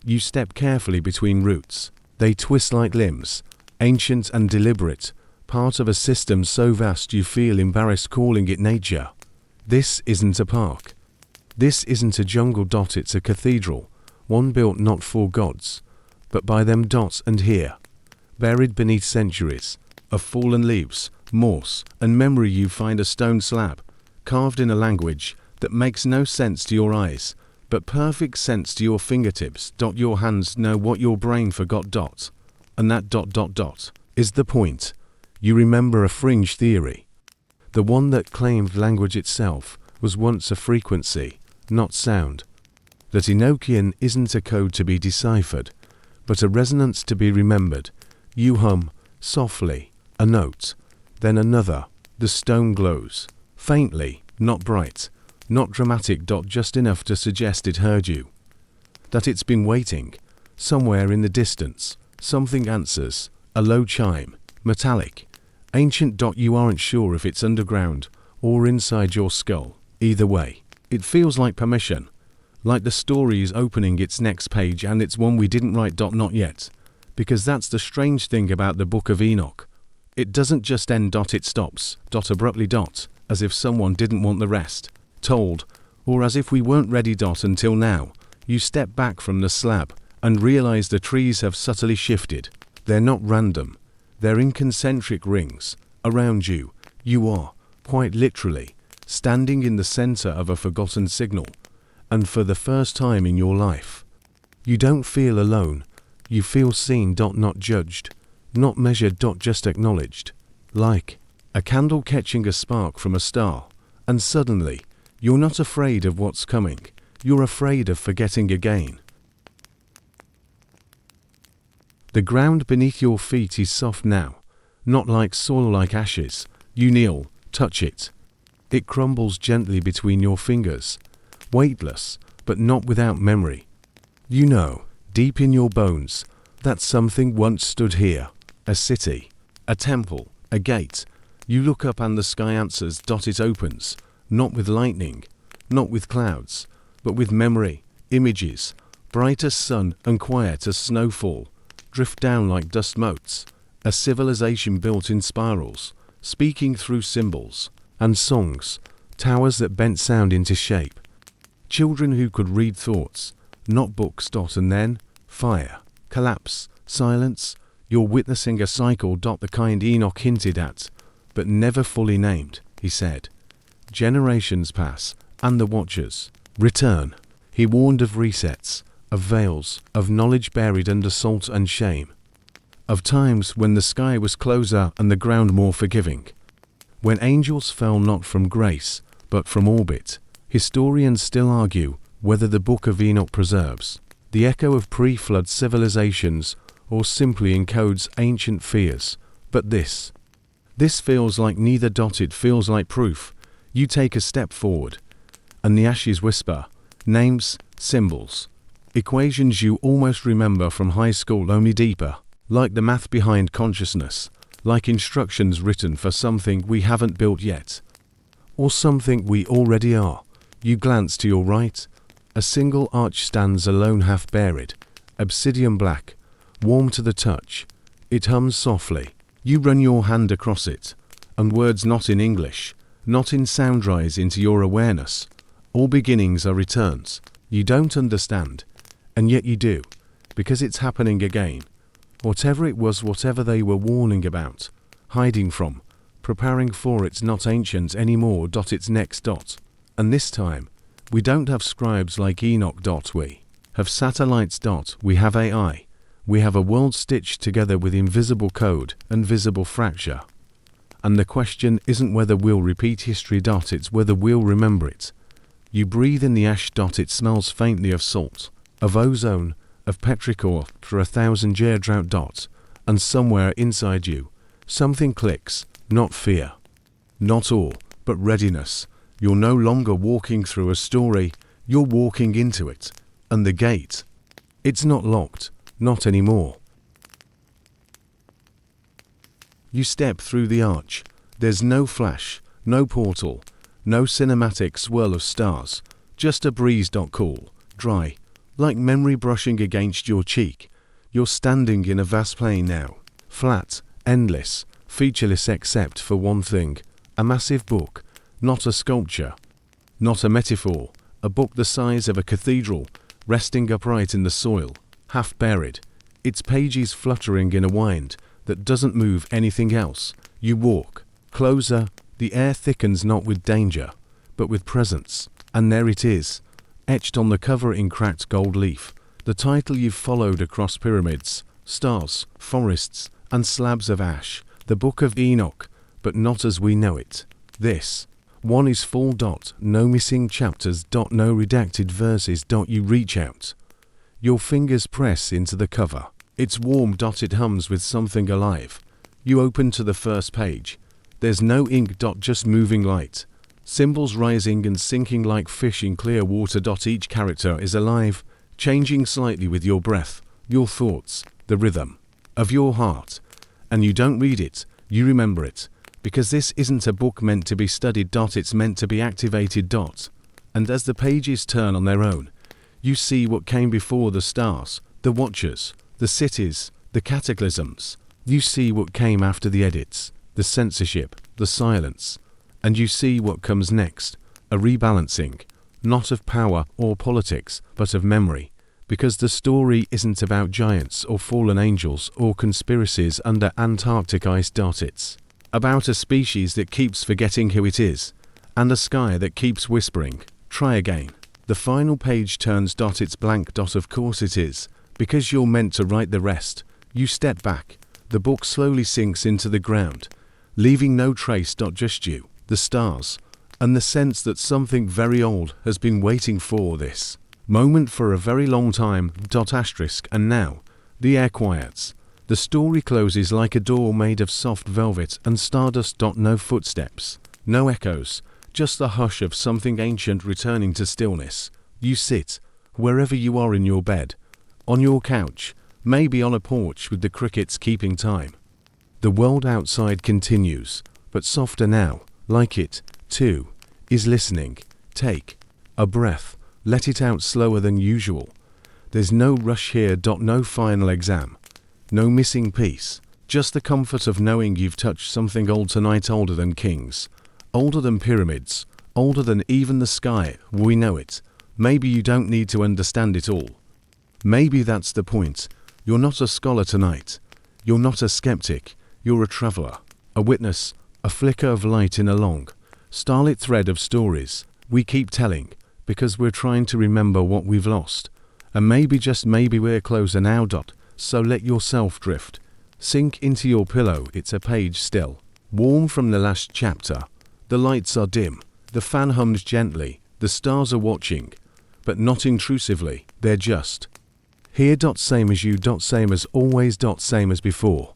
You step carefully between roots. They twist like limbs, ancient and deliberate, part of a system so vast you feel embarrassed calling it nature. This isn't a park. This isn't a jungle. It's a cathedral, one built not for gods, but by them. And here, buried beneath centuries of fallen leaves, moss, and memory, you find a stone slab, carved in a language that makes no sense to your eyes, but perfect sense to your fingertips. Your hands know what your brain forgot. And that ... is the point. You remember a fringe theory. The one that claimed language itself was once a frequency, not sound. That Enochian isn't a code to be deciphered, but a resonance to be remembered. You hum, softly, a note, then another. The stone glows, faintly, not bright, not dramatic. Just enough to suggest it heard you. That it's been waiting. Somewhere in the distance, something answers, a low chime, metallic, ancient. You aren't sure if it's underground or inside your skull. Either way, it feels like permission. Like the story is opening its next page, and it's one we didn't write. Not yet. Because that's the strange thing about the Book of Enoch. It doesn't just end. It stops. Abruptly. As if someone didn't want the rest told, or as if we weren't ready. Until now, you step back from the slab and realize the trees have subtly shifted. They're not random. They're in concentric rings around you. You are, quite literally, standing in the center of a forgotten signal. And for the first time in your life, you don't feel alone. You feel seen. Not judged, not measured. Just acknowledged. Like a candle catching a spark from a star. And suddenly, you're not afraid of what's coming. You're afraid of forgetting again. The ground beneath your feet is soft now, not like soil, like ashes. You kneel, touch it. It crumbles gently between your fingers, weightless, but not without memory. You know, deep in your bones, that something once stood here. A city, a temple, a gate. You look up and the sky answers. It opens, not with lightning, not with clouds, but with memory, images, bright as sun and quiet as snowfall, drift down like dust motes. A civilization built in spirals, speaking through symbols and songs, towers that bent sound into shape. Children who could read thoughts, not books. And then, fire, collapse, silence. You're witnessing a cycle. The kind Enoch hinted at, but never fully named, he said. Generations pass, and the watchers return. He warned of resets, of veils, of knowledge buried under salt and shame. of times when the sky was closer and the ground more forgiving. When angels fell not from grace, but from orbit. Historians still argue whether the Book of Enoch preserves the echo of pre-flood civilizations or simply encodes ancient fears. But this feels like neither. It feels like proof. You take a step forward, and the ashes whisper, names, symbols, equations you almost remember from high school, only deeper, like the math behind consciousness, like instructions written for something we haven't built yet, or something we already are. You glance to your right. A single arch stands alone, half buried, obsidian black, warm to the touch. It hums softly. You run your hand across it, and words not in English, not in sound, rise into your awareness. All beginnings are returns. You don't understand, and yet you do, because it's happening again. Whatever it was, whatever they were warning about, hiding from, preparing for, it's not ancient anymore. It's next. And this time, we don't have scribes like Enoch. We have satellites. We have AI. We have a world stitched together with invisible code and visible fracture. And the question isn't whether we'll repeat history. It's whether we'll remember it. You breathe in the ash. It smells faintly of salt, of ozone, of petrichor for 1,000-year drought. And somewhere inside you, something clicks. Not fear, not awe, but readiness. You're no longer walking through a story, you're walking into it. And the gate, it's not locked, not anymore. You step through the arch. There's no flash, no portal, no cinematic swirl of stars, just a breeze. Cool, dry, like memory brushing against your cheek. You're standing in a vast plain now, flat, endless, featureless except for one thing, a massive book. Not a sculpture, not a metaphor, a book the size of a cathedral, resting upright in the soil, half buried, its pages fluttering in a wind that doesn't move anything else. You walk closer, the air thickens not with danger, but with presence, and there it is, etched on the cover in cracked gold leaf, the title you've followed across pyramids, stars, forests, and slabs of ash, the Book of Enoch, but not as we know it. This one is full. No missing chapters. No redacted verses. You reach out. Your fingers press into the cover. It's warm. It hums with something alive. You open to the first page. There's no ink. Just moving light. Symbols rising and sinking like fish in clear water. Each character is alive, changing slightly with your breath, your thoughts, the rhythm of your heart. And you don't read it, you remember it. Because this isn't a book meant to be studied. It's meant to be activated. And as the pages turn on their own, you see what came before the stars, the watchers, the cities, the cataclysms. You see what came after the edits, the censorship, the silence. And you see what comes next, a rebalancing, not of power or politics, but of memory. Because the story isn't about giants or fallen angels or conspiracies under Antarctic ice. It's about a species that keeps forgetting who it is, and a sky that keeps whispering, try again. The final page turns. It's blank. Of course it is, because you're meant to write the rest. You step back. The book slowly sinks into the ground, leaving no trace. Just you, the stars, and the sense that something very old has been waiting for this moment for a very long time. And now, the air quiets. The story closes like a door made of soft velvet and stardust. No footsteps, no echoes, just the hush of something ancient returning to stillness. You sit, wherever you are, in your bed, on your couch, maybe on a porch with the crickets keeping time. The world outside continues, but softer now, like it, too, is listening. Take a breath, let it out slower than usual. There's no rush here. No final exam. No missing piece, just the comfort of knowing you've touched something old tonight, older than kings, older than pyramids, older than even the sky. We know it. Maybe you don't need to understand it all. Maybe that's the point. You're not a scholar tonight. You're not a skeptic. You're a traveler, a witness, a flicker of light in a long, starlit thread of stories we keep telling because we're trying to remember what we've lost. And maybe, just maybe, we're closer now. So let yourself drift. Sink into your pillow, it's a page still. Warm from the last chapter. The lights are dim. The fan hums gently. The stars are watching, but not intrusively. They're just here. Same as you. Same as always. Same as before.